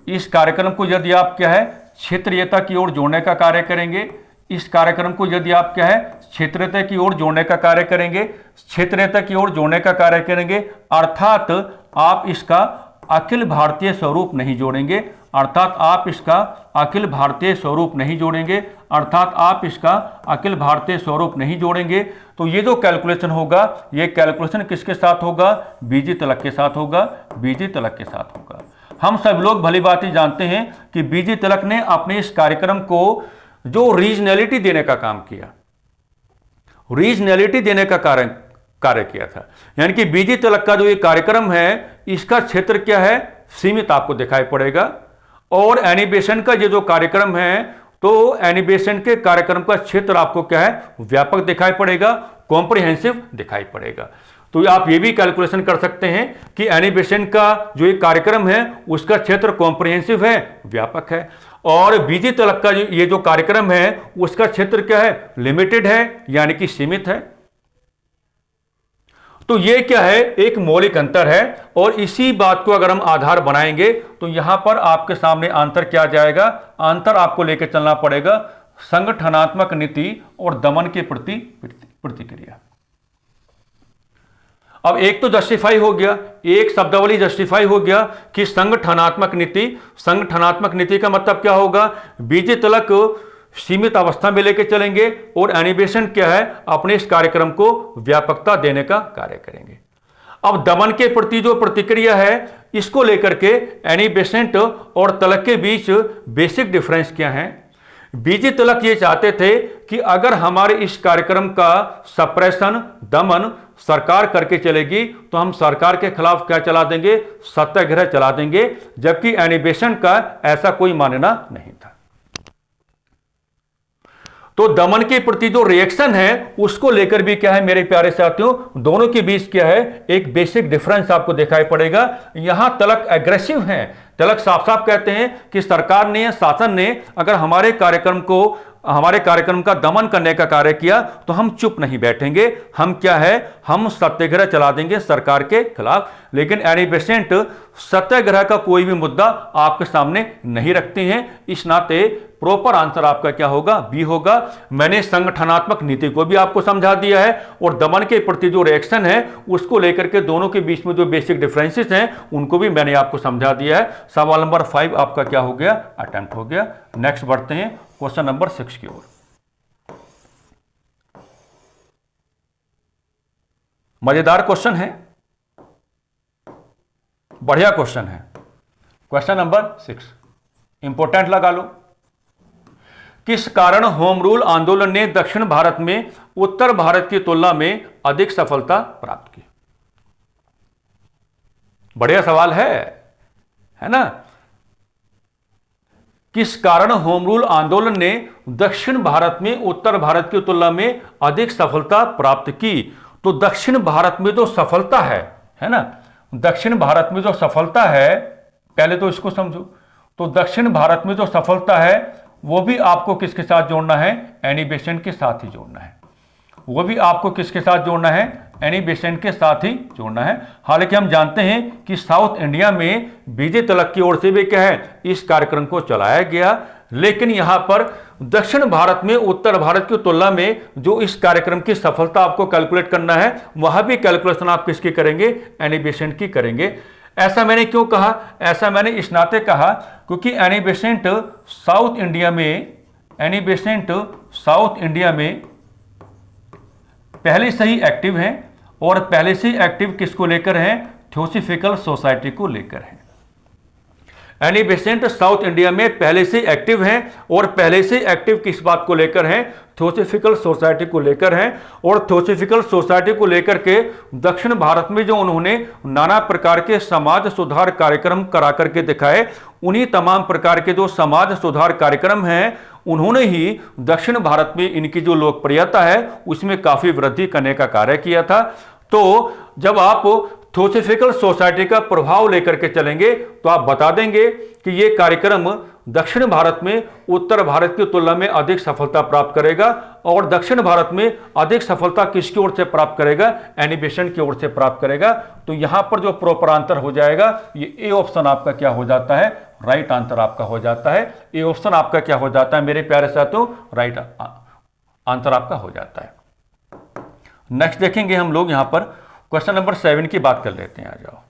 इस कार्यक्रम को यदि आप क्या है क्षेत्रीयता की ओर जोड़ने का कार्य करेंगे, इस कार्यक्रम को यदि आप क्या है क्षेत्रीयता की ओर जोड़ने का कार्य करेंगे, क्षेत्रीयता की ओर जोड़ने का कार्य करेंगे, अर्थात आप इसका अखिल भारतीय स्वरूप नहीं जोड़ेंगे, अर्थात आप इसका अखिल भारतीय स्वरूप नहीं जोड़ेंगे, अर्थात आप इसका अखिल भारतीय स्वरूप नहीं जोड़ेंगे, तो ये जो कैलकुलेशन होगा, ये कैलकुलेशन किसके साथ होगा? बीजी तिलक के साथ होगा। बीजी तिलक के साथ होगा। हम सब लोग भली भांति ही जानते हैं कि बीजी तिलक ने अपने इस कार्यक्रम को जो रीजनैलिटी देने का काम किया, रीजनैलिटी देने का कार्य किया था। यानी कि बीजी तिलक का जो ये कार्यक्रम है, इसका क्षेत्र क्या है? सीमित आपको दिखाई पड़ेगा। और एनी बेसेंट का ये जो कार्यक्रम है, तो एनी बेसेंट के कार्यक्रम का क्षेत्र आपको क्या है? व्यापक दिखाई पड़ेगा, कॉम्प्रिहेंसिव दिखाई पड़ेगा। तो आप ये भी कैलकुलेशन कर सकते हैं कि एनी बेसेंट का जो ये कार्यक्रम है उसका क्षेत्र कॉम्प्रिहेंसिव है, व्यापक है, और बीजी तिलक का ये जो कार्यक्रम है उसका क्षेत्र क्या है? लिमिटेड है, यानी कि सीमित है। तो ये क्या है? एक मौलिक अंतर है। और इसी बात को अगर हम आधार बनाएंगे तो यहां पर आपके सामने अंतर क्या जाएगा? अंतर आपको लेकर चलना पड़ेगा संगठनात्मक नीति और दमन के प्रति प्रतिक्रिया। अब एक तो जस्टिफाई हो गया, एक शब्दावली जस्टिफाई हो गया कि संगठनात्मक नीति। संगठनात्मक नीति का मतलब क्या होगा? बीजी तिलक सीमित अवस्था में लेके चलेंगे और एनी बेसेंट क्या है? अपने इस कार्यक्रम को व्यापकता देने का कार्य करेंगे। अब दमन के प्रति जो प्रतिक्रिया है, इसको लेकर के एनी बेसेंट और तिलक के बीच बेसिक डिफरेंस क्या है? बीजी तिलक ये चाहते थे कि अगर हमारे इस कार्यक्रम का सप्रेशन, दमन सरकार करके चलेगी तो हम सरकार के खिलाफ क्या चला देंगे? सत्याग्रह चला देंगे, जबकि एनी बेसेंट का ऐसा कोई मानना नहीं था। तो दमन के प्रति जो रिएक्शन है उसको लेकर भी क्या है मेरे प्यारे साथियों? दोनों के बीच क्या है? एक बेसिक डिफरेंस आपको दिखाई पड़ेगा। यहां तिलक एग्रेसिव है, तिलक साफ साफ कहते हैं कि सरकार ने, शासन ने अगर हमारे कार्यक्रम का दमन करने का कार्य किया तो हम चुप नहीं बैठेंगे, हम क्या है? हम सत्याग्रह चला देंगे सरकार के खिलाफ। लेकिन एनी बेसेंट सत्याग्रह का कोई भी मुद्दा आपके सामने नहीं रखते हैं। इस नाते प्रॉपर आंसर आपका क्या होगा? बी होगा। मैंने संगठनात्मक नीति को भी आपको समझा दिया है और दमन के प्रति जो रिएक्शन है उसको लेकर के दोनों के बीच में जो बेसिक डिफरेंसेस हैं उनको भी मैंने आपको समझा दिया है। सवाल नंबर 5 आपका क्या हो गया? अटेम्प्ट हो गया। नेक्स्ट बढ़ते हैं क्वेश्चन नंबर 6 की ओर। मजेदार क्वेश्चन है, बढ़िया क्वेश्चन है। क्वेश्चन नंबर 6 इंपॉर्टेंट लगा लो। किस कारण होम रूल आंदोलन ने दक्षिण भारत में उत्तर भारत की तुलना में अधिक सफलता प्राप्त की? बढ़िया सवाल है ना? किस कारण होम रूल आंदोलन ने दक्षिण भारत में उत्तर भारत की तुलना में अधिक सफलता प्राप्त की? तो दक्षिण भारत में जो सफलता है ना, दक्षिण भारत में जो सफलता है, पहले तो इसको समझो। तो दक्षिण भारत में जो सफलता है वो भी आपको किसके साथ जोड़ना है? एनी बेसेंट के साथ ही जोड़ना है। वो भी आपको किसके साथ जोड़ना है? एनी बेसेंट के साथ ही जोड़ना है। हालांकि हम जानते हैं कि साउथ इंडिया में बीजे तिलक की ओर से भी क्या है? इस कार्यक्रम को चलाया गया, लेकिन यहां पर दक्षिण भारत में उत्तर भारत की तुलना में जो इस कार्यक्रम की सफलता आपको कैलकुलेट करना है, वहां भी कैलकुलेशन आप किसकी करेंगे? एनी बेसेंट की करेंगे। ऐसा मैंने क्यों कहा? ऐसा मैंने इस नाते कहा क्योंकि एनी बेसेंट साउथ इंडिया में पहले से ही एक्टिव हैं और पहले से एक्टिव किसको लेकर हैं? थियोसॉफिकल सोसाइटी को लेकर है। एनी बेसेंट साउथ इंडिया में पहले से एक्टिव हैं और पहले से एक्टिव किस बात को लेकर हैं? थियोसॉफिकल सोसाइटी को लेकर हैं। और थियोसॉफिकल सोसाइटी को लेकर के दक्षिण भारत में जो उन्होंने नाना प्रकार के समाज सुधार कार्यक्रम करा करके दिखाए, उन्हीं तमाम प्रकार के जो समाज सुधार कार्यक्रम हैं, उन्होंने ही दक्षिण भारत में इनकी जो लोकप्रियता है उसमें काफी वृद्धि करने का कार्य किया था। तो जब आप थियोसॉफिकल सोसाइटी का प्रभाव लेकर के चलेंगे तो आप बता देंगे कि ये कार्यक्रम दक्षिण भारत में उत्तर भारत की तुलना में अधिक सफलता प्राप्त करेगा, और दक्षिण भारत में अधिक सफलता किसकी ओर से प्राप्त करेगा? एनी बेसेंट की ओर से प्राप्त करेगा। तो यहां पर जो प्रॉपर आंसर हो जाएगा, ये ए ऑप्शन आपका क्या हो जाता है? राइट आंसर आपका हो जाता है। ए ऑप्शन आपका क्या हो जाता है मेरे प्यारे साथियों? राइट आंसर आपका हो जाता है। नेक्स्ट देखेंगे हम लोग यहां पर क्वेश्चन नंबर 7 की बात कर लेते हैं। आ जाओ।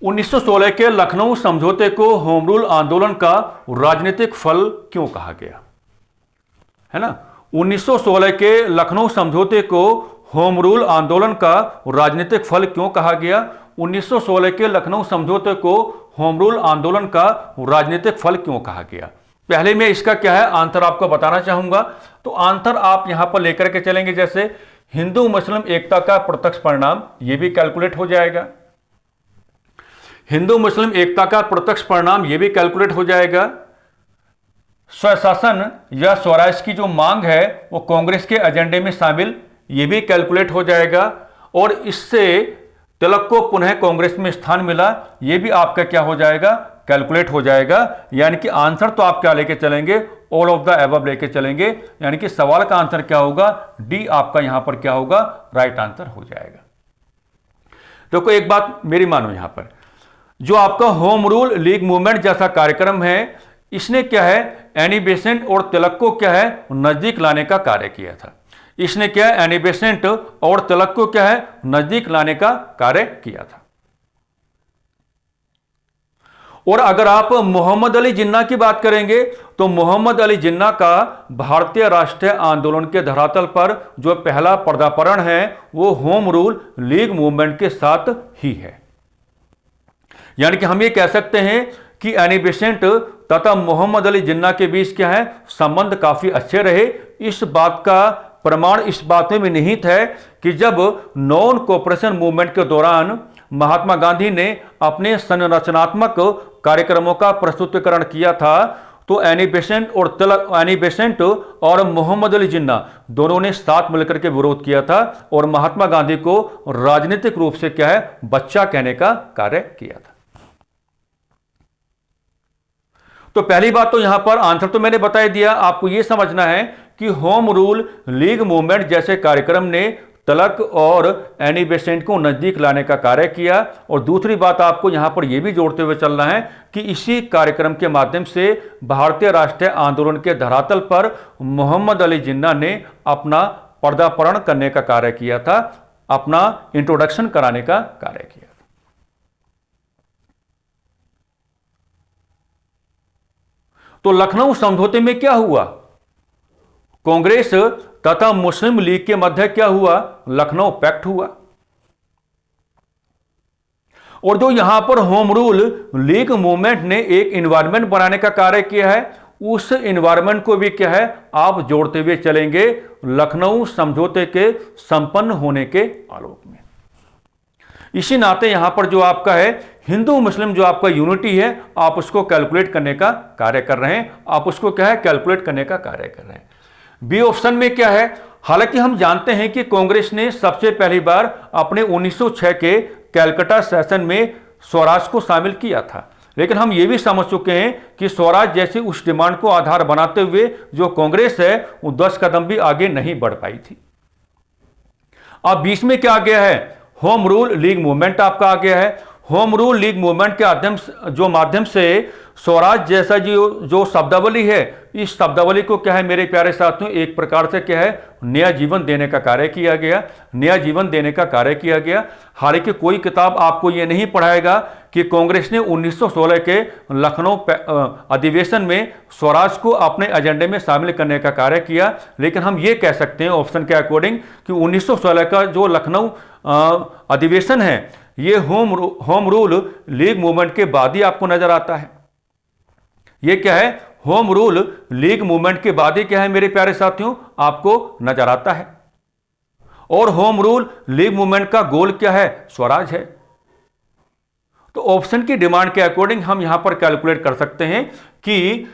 (1916) के लखनऊ समझौते को होम रूल आंदोलन का राजनीतिक फल क्यों कहा गया? है ना, 1916 के लखनऊ समझौते को होम रूल आंदोलन का राजनीतिक फल क्यों कहा गया? 1916 के लखनऊ समझौते को होम रूल आंदोलन का राजनीतिक फल क्यों कहा गया? पहले मैं इसका क्या है आंसर आपको बताना चाहूंगा। तो आंसर आप यहां पर लेकर के चलेंगे, जैसे हिंदू मुस्लिम एकता का प्रत्यक्ष परिणाम, यह भी कैलकुलेट हो जाएगा। हिंदू मुस्लिम एकता का प्रत्यक्ष परिणाम यह भी कैलकुलेट हो जाएगा। स्वशासन या स्वराज की जो मांग है वो कांग्रेस के एजेंडे में शामिल, यह भी कैलकुलेट हो जाएगा। और इससे तिलक को पुनः कांग्रेस में स्थान मिला, यह भी आपका क्या हो जाएगा? कैलकुलेट हो जाएगा। यानी कि आंसर तो आप क्या लेके चलेंगे? ऑल ऑफ द अबव लेके चलेंगे। यानी कि सवाल का आंसर क्या होगा? डी आपका यहां पर क्या होगा? राइट आंसर हो जाएगा। देखो एक बात मेरी मानो, यहां पर जो आपका होम रूल लीग मूवमेंट जैसा कार्यक्रम है, इसने क्या है? एनी बेसेंट और तिलक को क्या है? नजदीक लाने का कार्य किया था। इसने क्या है? एनी बेसेंट और तिलक को क्या है? नजदीक लाने का कार्य किया था। और अगर आप मोहम्मद अली जिन्ना की बात करेंगे तो मोहम्मद अली जिन्ना का भारतीय राष्ट्रीय आंदोलन के धरातल पर जो पहला पदार्पण है वो होम रूल लीग मूवमेंट के साथ ही है। यानी कि हम ये कह सकते हैं कि एनी बेसेंट तथा मोहम्मद अली जिन्ना के बीच क्या है? संबंध काफी अच्छे रहे। इस बात का प्रमाण इस बात में निहित है कि जब नॉन कोऑपरेशन मूवमेंट के दौरान महात्मा गांधी ने अपने संरचनात्मक कार्यक्रमों का प्रस्तुतिकरण किया था, तो एनी बेसेंट और मोहम्मद अली जिन्ना दोनों ने साथ मिलकर के विरोध किया था और महात्मा गांधी को राजनीतिक रूप से क्या है? बच्चा कहने का कार्य किया था। तो पहली बात तो यहां पर आंसर तो मैंने बता दिया। आपको यह समझना है कि होम रूल लीग मूवमेंट जैसे कार्यक्रम ने तिलक और एनी बेसेंट को नजदीक लाने का कार्य किया। और दूसरी बात आपको यहां पर यह भी जोड़ते हुए चलना है कि इसी कार्यक्रम के माध्यम से भारतीय राष्ट्रीय आंदोलन के धरातल पर मोहम्मद अली जिन्ना ने अपना पदार्पण करने का कार्य किया था, अपना इंट्रोडक्शन कराने का कार्य किया। तो लखनऊ समझौते में क्या हुआ? कांग्रेस तथा मुस्लिम लीग के मध्य क्या हुआ? लखनऊ पैक्ट हुआ। और जो यहां पर होम रूल लीग मूवमेंट ने एक एनवायरनमेंट बनाने का कार्य किया है, उस एनवायरनमेंट को भी क्या है? आप जोड़ते हुए चलेंगे लखनऊ समझौते के संपन्न होने के आलोक में। इसी नाते यहां पर जो आपका है हिंदू मुस्लिम जो आपका यूनिटी है, आप उसको कैलकुलेट करने का कार्य कर रहे हैं। आप उसको क्या है? कैलकुलेट करने का कार्य कर रहे हैं। बी ऑप्शन में क्या है? हालांकि हम जानते हैं कि कांग्रेस ने सबसे पहली बार अपने 1906 के कैलकाटा सेशन में स्वराज को शामिल किया था, लेकिन हम ये भी समझ चुके हैं कि स्वराज जैसी उस डिमांड को आधार बनाते हुए जो कांग्रेस है वो 10 कदम भी आगे नहीं बढ़ पाई थी। अब बीच में क्या आ गया है? होम रूल लीग मूवमेंट आपका आ गया है। होम रूल लीग मूवमेंट के माध्यम से स्वराज जैसा जो शब्दावली है, इस शब्दावली को क्या है मेरे प्यारे साथियों? एक प्रकार से क्या है? नया जीवन देने का कार्य किया गया। नया जीवन देने का कार्य किया गया। हालांकि कोई किताब आपको यह नहीं पढ़ाएगा कि कांग्रेस ने 1916 के लखनऊ अधिवेशन में स्वराज को अपने एजेंडे में शामिल करने का कार्य किया। लेकिन हम ये कह सकते हैं ऑप्शन के अकॉर्डिंग कि 1916 का जो लखनऊ अधिवेशन है, ये होम रूल लीग मूवमेंट के बाद ही आपको नजर आता है। ये क्या है? होम रूल लीग मूवमेंट के बाद ही क्या है मेरे प्यारे साथियों? आपको नजर आता है। और होम रूल लीग मूवमेंट का गोल क्या है? स्वराज है। तो ऑप्शन की डिमांड के अकॉर्डिंग हम यहां पर कैलकुलेट कर सकते हैं कि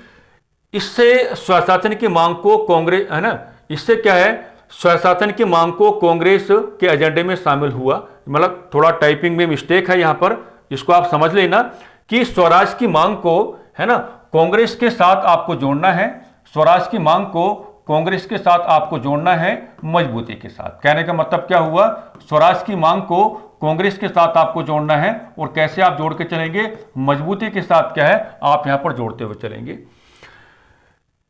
इससे स्वशासन की मांग को कांग्रेस, है ना, इससे क्या है, स्वशासन की मांग को कांग्रेस के एजेंडे में शामिल हुआ। मतलब थोड़ा टाइपिंग में मिस्टेक है यहां पर, इसको आप समझ लेना कि स्वराज की मांग को, है ना, कांग्रेस के साथ आपको जोड़ना है। स्वराज की मांग को कांग्रेस के साथ आपको जोड़ना है मजबूती के साथ। कहने का मतलब क्या हुआ? स्वराज की मांग को कांग्रेस के साथ आपको जोड़ना है, और कैसे आप जोड़ के चलेंगे? मजबूती के साथ क्या है, आप यहां पर जोड़ते हुए चलेंगे।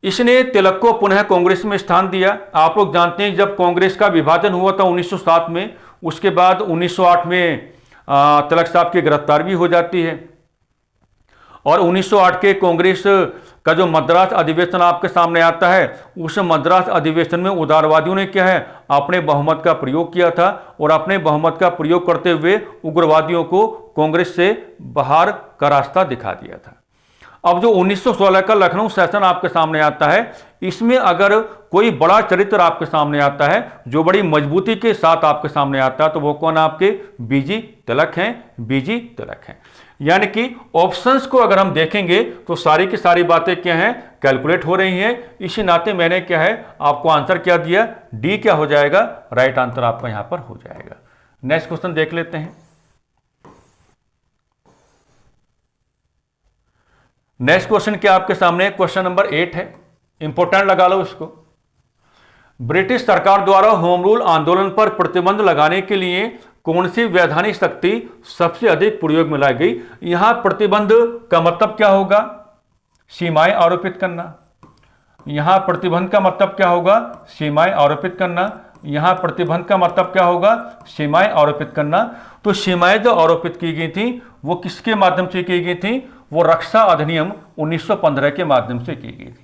इसने तिलक को पुनः कांग्रेस में स्थान दिया। आप लोग जानते हैं जब कांग्रेस का विभाजन हुआ था 1907 में, उसके बाद 1908 में तिलक साहब की गिरफ्तारी भी हो जाती है, और 1908 के कांग्रेस का जो मद्रास अधिवेशन आपके सामने आता है, उस मद्रास अधिवेशन में उदारवादियों ने क्या है, अपने बहुमत का प्रयोग किया था, और अपने बहुमत का प्रयोग करते हुए उग्रवादियों को कांग्रेस से बाहर का रास्ता दिखा दिया था। अब जो 1916 का लखनऊ सेशन आपके सामने आता है, इसमें अगर कोई बड़ा चरित्र आपके सामने आता है जो बड़ी मजबूती के साथ आपके सामने आता है, तो वो कौन? आपके बीजी तिलक हैं, बीजी तिलक हैं। यानी कि ऑप्शंस को अगर हम देखेंगे तो सारी की सारी बातें क्या हैं, कैलकुलेट हो रही हैं। इसी नाते मैंने क्या है, आपको आंसर क्या दिया? डी क्या हो जाएगा? राइट आंसर आपका यहां पर हो जाएगा। नेक्स्ट क्वेश्चन देख लेते हैं। नेक्स्ट क्वेश्चन क्या आपके सामने? क्वेश्चन नंबर 8 है, इंपॉर्टेंट लगा लो इसको। ब्रिटिश सरकार द्वारा होम रूल आंदोलन पर प्रतिबंध लगाने के लिए कौन सी वैधानिक शक्ति सबसे अधिक प्रयोग में लाई गई? यहां प्रतिबंध का मतलब क्या होगा? सीमाएं आरोपित करना। यहां प्रतिबंध का मतलब क्या होगा? सीमाएं आरोपित करना। यहां प्रतिबंध का मतलब क्या होगा? सीमाएं आरोपित करना। तो सीमाएं जो आरोपित की गई थी वो किसके माध्यम से की गई थी? वो रक्षा अधिनियम 1915 के माध्यम से की गई थी।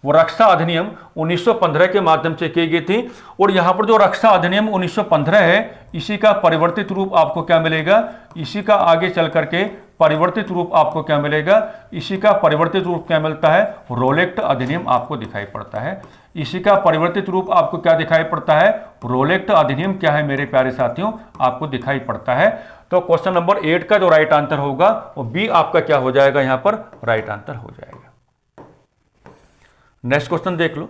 वो रक्षा अधिनियम 1915 के माध्यम से की गई थी। और यहां पर जो रक्षा अधिनियम 1915 है, इसी का परिवर्तित रूप आपको क्या मिलेगा? इसी का आगे चल करके परिवर्तित रूप आपको क्या मिलेगा? इसी का परिवर्तित रूप क्या मिलता है? रोलेक्ट अधिनियम आपको दिखाई पड़ता है। इसी का परिवर्तित रूप आपको क्या दिखाई पड़ता है? रोलेक्ट अधिनियम क्या है मेरे प्यारे साथियों? आपको दिखाई पड़ता है। तो क्वेश्चन नंबर 8 का जो राइट आंसर होगा वो बी आपका क्या हो जाएगा? यहां पर राइट आंसर हो जाएगा। नेक्स्ट क्वेश्चन देख लो।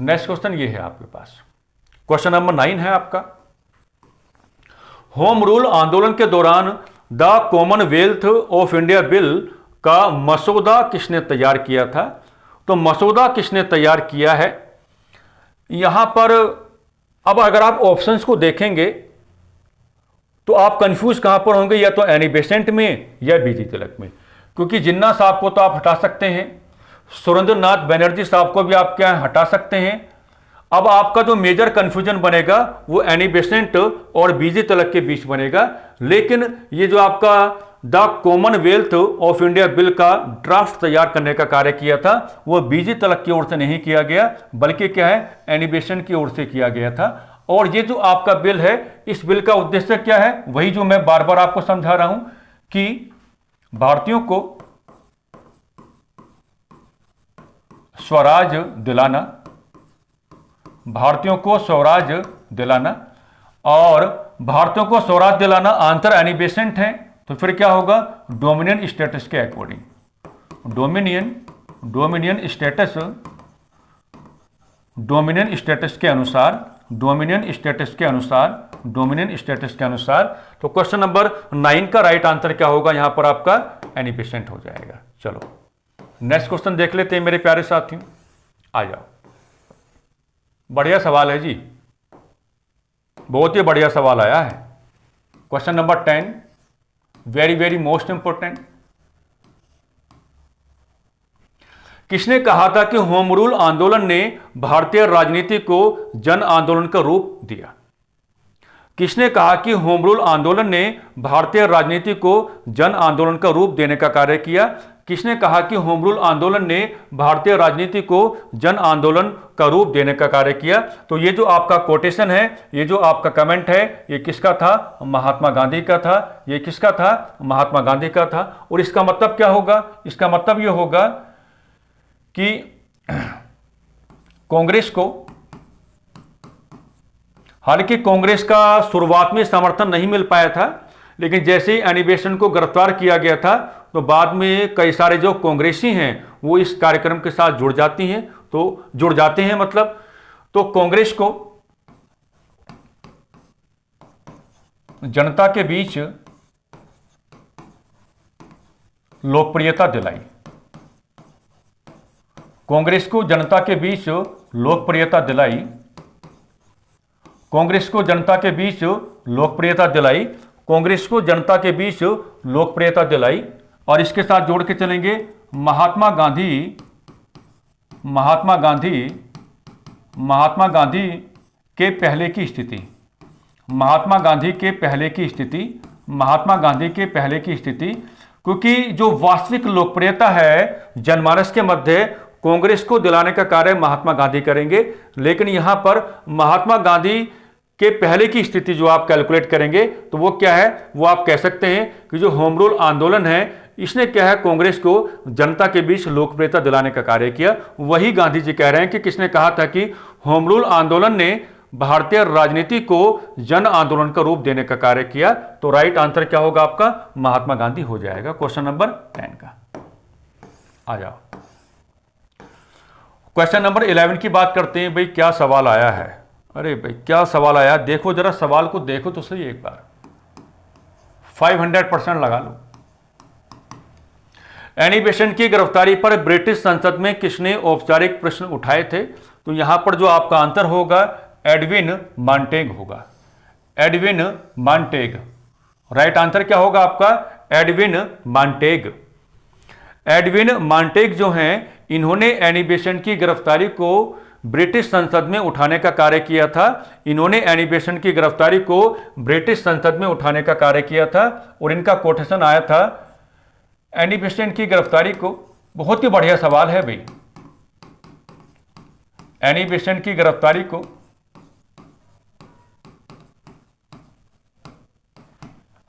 नेक्स्ट क्वेश्चन ये है आपके पास, क्वेश्चन नंबर 9 है आपका। होम रूल आंदोलन के दौरान the Commonwealth of India bill का मसौदा किसने तैयार किया था? तो मसौदा किसने तैयार किया है? यहां पर अब अगर आप ऑप्शंस को देखेंगे तो आप कंफ्यूज कहां पर होंगे? या तो एनी बेसेंट में या बीजी तिलक में, क्योंकि जिन्ना साहब को तो आप हटा सकते हैं, सुरेंद्रनाथ बनर्जी साहब को भी आप क्या हटा सकते हैं। अब आपका जो मेजर कंफ्यूजन बनेगा वो एनी बेसेंट और बीजी तिलक के बीच बनेगा। लेकिन ये जो आपका the Commonwealth of India bill का ड्राफ्ट तैयार करने का कार्य किया था, वो बीजी तिलक की ओर से नहीं किया गया, बल्कि क्या है, एनी बेसेंट की ओर से किया गया था। और ये जो आपका बिल है, इस बिल का उद्देश्य क्या है? वही जो मैं बार बार आपको समझा रहा हूं कि भारतीयों को स्वराज दिलाना, भारतीयों को स्वराज दिलाना, और भारतीयों को स्वराज दिलाना आंतर एनी बेसेंट है। तो फिर क्या होगा? डोमिनियन स्टेटस के अकॉर्डिंग, डोमिनियन स्टेटस के अनुसार, डोमिनियन स्टेटस के अनुसार। तो क्वेश्चन नंबर 9 का राइट आंसर क्या होगा? यहां पर आपका एनी बेसेंट हो जाएगा। चलो नेक्स्ट क्वेश्चन देख लेते हैं मेरे प्यारे साथियों, आ जाओ। बढ़िया सवाल है जी, बहुत ही बढ़िया सवाल आया है। Question number 10, very very most important. किसने कहा था कि होम रूल आंदोलन ने भारतीय राजनीति को जन आंदोलन का रूप दिया? किसने कहा कि होम रूल आंदोलन ने भारतीय राजनीति को जन आंदोलन का रूप देने का कार्य किया? किसने कहा कि होम रूल आंदोलन ने भारतीय राजनीति को जन आंदोलन का रूप देने का कार्य किया? तो ये जो आपका कोटेशन है, ये जो आपका कमेंट है, ये किसका था? महात्मा गांधी का था। ये किसका था? महात्मा गांधी का था। और इसका मतलब क्या होगा? इसका मतलब ये होगा कि कांग्रेस को हालांकि कांग्रेस का शुरुआत में समर्थन नहीं मिल पाया था, लेकिन जैसे ही एनी बेसेंट को गिरफ्तार किया गया था तो बाद में कई सारे जो कांग्रेसी हैं वो इस कार्यक्रम के साथ जुड़ जाती हैं, तो जुड़ जाते हैं मतलब, तो कांग्रेस को जनता के बीच लोकप्रियता दिलाई, कांग्रेस को जनता के बीच लोकप्रियता दिलाई, कांग्रेस को जनता के बीच लोकप्रियता दिलाई, कांग्रेस को जनता के बीच लोकप्रियता दिलाई। और इसके साथ जोड़ के चलेंगे महात्मा गांधी, महात्मा गांधी, महात्मा गांधी के पहले की स्थिति, महात्मा गांधी के पहले की स्थिति, महात्मा गांधी के पहले की स्थिति। क्योंकि जो वास्तविक लोकप्रियता है जनमानस के मध्य कांग्रेस को दिलाने का कार्य महात्मा गांधी करेंगे, लेकिन यहां पर महात्मा गांधी के पहले की स्थिति जो आप कैलकुलेट करेंगे तो वो क्या है, वो आप कह सकते हैं कि जो होम रूल आंदोलन है इसने क्या है कांग्रेस को जनता के बीच लोकप्रियता दिलाने का कार्य किया। वही गांधी जी कह रहे हैं कि किसने कहा था कि होम रूल आंदोलन ने भारतीय राजनीति को जन आंदोलन का रूप देने का कार्य किया। तो राइट आंसर क्या होगा आपका, महात्मा गांधी हो जाएगा क्वेश्चन नंबर 10 का। आ जाओ क्वेश्चन नंबर 11 की बात करते हैं। भाई क्या सवाल आया है, अरे भाई क्या सवाल आया, देखो जरा सवाल को देखो तो सही एक बार, 500% लगा लो। एनी बेसेंट की गिरफ्तारी पर ब्रिटिश संसद में किसने औपचारिक प्रश्न उठाए थे? तो यहां पर जो आपका आंसर होगा एडविन मॉन्टेग होगा, एडविन मॉन्टेग। राइट आंसर क्या होगा आपका, एडविन मॉन्टेग। एडविन मॉन्टेग जो हैं इन्होंने एनी बेसेंट की गिरफ्तारी को ब्रिटिश संसद में उठाने का कार्य किया था। इन्होंने एनी बेसेंट की गिरफ्तारी को ब्रिटिश संसद में उठाने का कार्य किया था और इनका कोटेशन आया था एनी बेसेंट की गिरफ्तारी को। बहुत ही बढ़िया सवाल है भाई, एनी बेसेंट की गिरफ्तारी को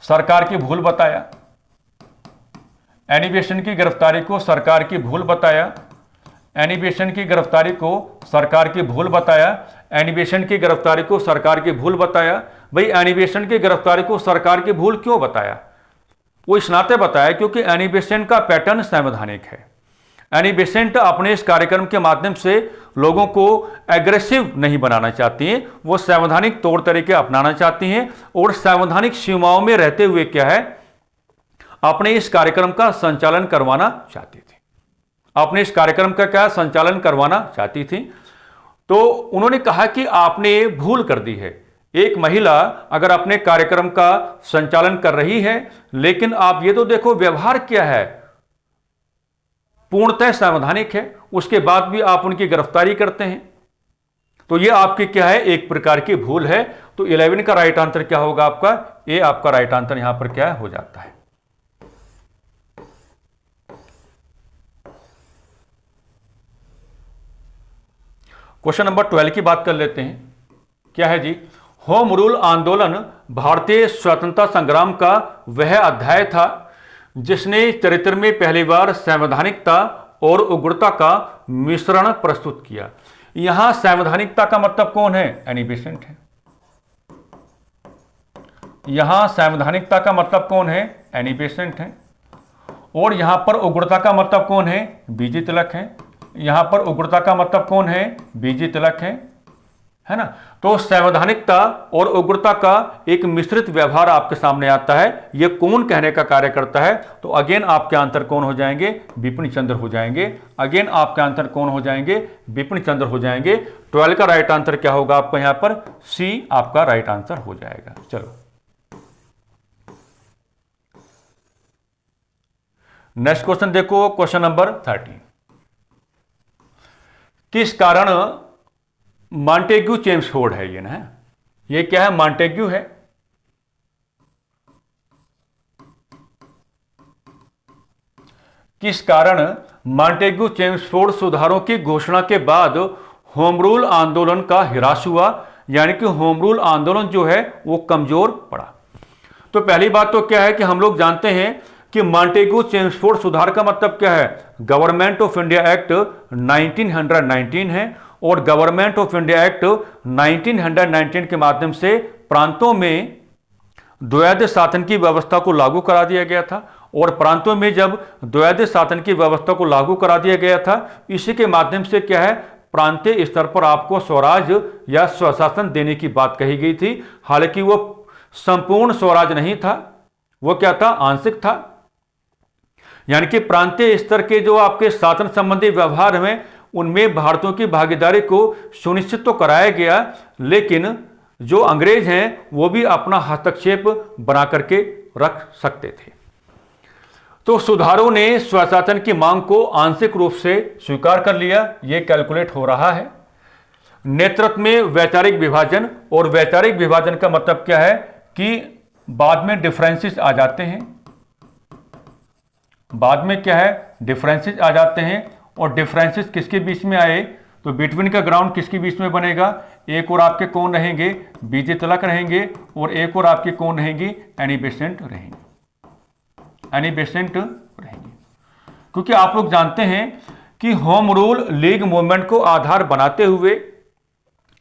सरकार की भूल बताया, एनी बेसेंट की गिरफ्तारी को सरकार की भूल बताया, एनी बेसेंट की गिरफ्तारी को सरकार की भूल बताया, एनी बेसेंट की गिरफ्तारी को सरकार की भूल बताया। भाई एनी बेसेंट की गिरफ्तारी को सरकार की भूल क्यों बताया? वो इस नाते बताया क्योंकि एनी बेसेंट का पैटर्न संवैधानिक है। एनी बेसेंट अपने इस कार्यक्रम के माध्यम से लोगों को एग्रेसिव नहीं बनाना चाहती हैं, वो संवैधानिक तौर तरीके अपनाना चाहती हैं और संवैधानिक सीमाओं में रहते हुए क्या है अपने इस कार्यक्रम का संचालन करवाना चाहती थी, अपने इस कार्यक्रम का क्या संचालन करवाना चाहती थी। तो उन्होंने कहा कि आपने भूल कर दी है, एक महिला अगर अपने कार्यक्रम का संचालन कर रही है लेकिन आप ये तो देखो व्यवहार क्या है, पूर्णतः संवैधानिक है, उसके बाद भी आप उनकी गिरफ्तारी करते हैं, तो ये आपकी क्या है एक प्रकार की भूल है। तो 11 का राइट आंसर क्या होगा आपका, ए आपका राइट आंसर यहां पर क्या हो जाता है। क्वेश्चन नंबर 12 की बात कर लेते हैं। क्या है जी, होम रूल आंदोलन भारतीय स्वतंत्रता संग्राम का वह अध्याय था जिसने चरित्र में पहली बार संवैधानिकता और उग्रता का मिश्रण प्रस्तुत किया। यहां संवैधानिकता का मतलब कौन है, एनी बेसेंट है। यहां संवैधानिकता का मतलब कौन है, एनी बेसेंट है। और यहां पर उग्रता का मतलब कौन है, बीजी तिलक है। यहां पर उग्रता का मतलब कौन है, बीजी तिलक है ना। तो संवैधानिकता और उग्रता का एक मिश्रित व्यवहार आपके सामने आता है, यह कौन कहने का कार्य करता है? तो अगेन आपके आंसर कौन हो जाएंगे, बिपिन चंद्र हो जाएंगे। अगेन आपके आंसर कौन हो जाएंगे, बिपिन चंद्र हो जाएंगे। 12 का राइट आंसर क्या होगा आपका यहां पर, सी आपका राइट आंसर हो जाएगा। चलो नेक्स्ट क्वेश्चन देखो, क्वेश्चन नंबर 13। किस कारण मॉन्टेग्यू चेम्सफोर्ड है ये ना, ये क्या है, मॉन्टेग्यू है। किस कारण मॉन्टेग्यू चेम्सफोर्ड सुधारों की घोषणा के बाद होम रूल आंदोलन का ह्रास हुआ, यानी कि होम रूल आंदोलन जो है वो कमजोर पड़ा। तो पहली बात तो क्या है कि हम लोग जानते हैं कि मॉन्टेग्यू चेम्सफोर्ड सुधार का मतलब क्या है, गवर्नमेंट ऑफ इंडिया एक्ट 1919 है। और गवर्नमेंट ऑफ इंडिया एक्ट 1919 के माध्यम से प्रांतों में द्वैध शासन की व्यवस्था को लागू करा दिया गया था। और प्रांतों में जब द्वैध शासन की व्यवस्था को लागू करा दिया गया था, इसी के माध्यम से क्या है, प्रांतीय स्तर पर आपको स्वराज या स्वशासन देने की बात कही गई थी। हालांकि वो संपूर्ण स्वराज नहीं था, वो क्या था, आंशिक था। यानी कि प्रांतीय स्तर के जो आपके शासन संबंधी व्यवहार हैं उनमें भारतीयों की भागीदारी को सुनिश्चित तो कराया गया, लेकिन जो अंग्रेज हैं वो भी अपना हस्तक्षेप बना करके रख सकते थे। तो सुधारों ने स्वशासन की मांग को आंशिक रूप से स्वीकार कर लिया। ये कैलकुलेट हो रहा है। नेतृत्व में वैचारिक विभाजन, और वैचारिक विभाजन का मतलब क्या है कि बाद में डिफरेंसेस आ जाते हैं। बाद में क्या है, डिफरेंसेस आ जाते हैं। और डिफरेंसेस किसके बीच में आए, तो बिटवीन का ग्राउंड किसके बीच में बनेगा, एक और आपके कौन रहेंगे, बीजे तिलक रहेंगे, और एक और आपके कौन रहेंगे, एनी बेसेंट रहेंगे, एनी बेसेंट रहेंगे। क्योंकि आप लोग जानते हैं कि होम रूल लीग मूवमेंट को आधार बनाते हुए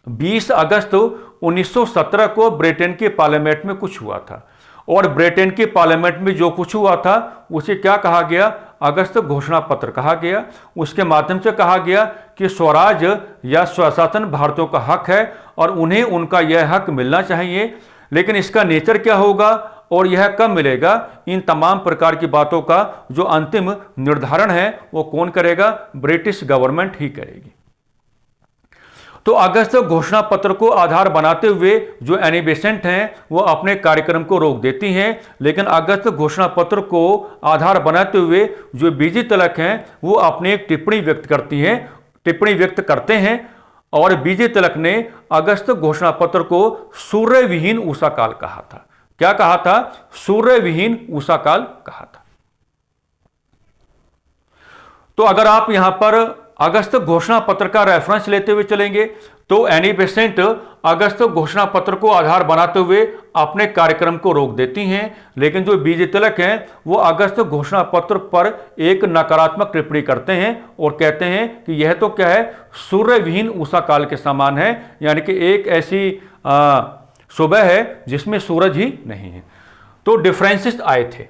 20 अगस्त 1917 को ब्रिटेन के पार्लियामेंट में कुछ हुआ था। और ब्रिटेन के पार्लियामेंट में जो कुछ हुआ था उसे क्या कहा गया, अगस्त घोषणा पत्र कहा गया। उसके माध्यम से कहा गया कि स्वराज या स्वशासन भारतीयों का हक है और उन्हें उनका यह हक मिलना चाहिए, लेकिन इसका नेचर क्या होगा और यह कब मिलेगा, इन तमाम प्रकार की बातों का जो अंतिम निर्धारण है वो कौन करेगा, ब्रिटिश गवर्नमेंट ही करेगी। तो अगस्त घोषणा पत्र को आधार बनाते हुए जो एनी बेसेंट हैं वो अपने कार्यक्रम को रोक देती हैं, लेकिन अगस्त घोषणा पत्र को आधार बनाते हुए जो बीजी तिलक हैं वो अपनी एक टिप्पणी व्यक्त करते हैं। और बीजी तिलक ने अगस्त घोषणा पत्र को सूर्य विहीन उषा काल कहा था। क्या कहा था, सूर्य विहीन उषा काल कहा था। तो अगर आप यहां पर अगस्त घोषणा पत्र का रेफरेंस लेते हुए चलेंगे तो एनी बेसेंट अगस्त घोषणा पत्र को आधार बनाते हुए अपने कार्यक्रम को रोक देती हैं, लेकिन जो बीजे तिलक हैं वो अगस्त घोषणा पत्र पर एक नकारात्मक टिप्पणी करते हैं और कहते हैं कि यह तो क्या है, सूर्य विहीन उषा काल के समान है, यानी कि एक ऐसी सुबह है जिसमें सूरज ही नहीं है। तो डिफरेंसेस आए थे।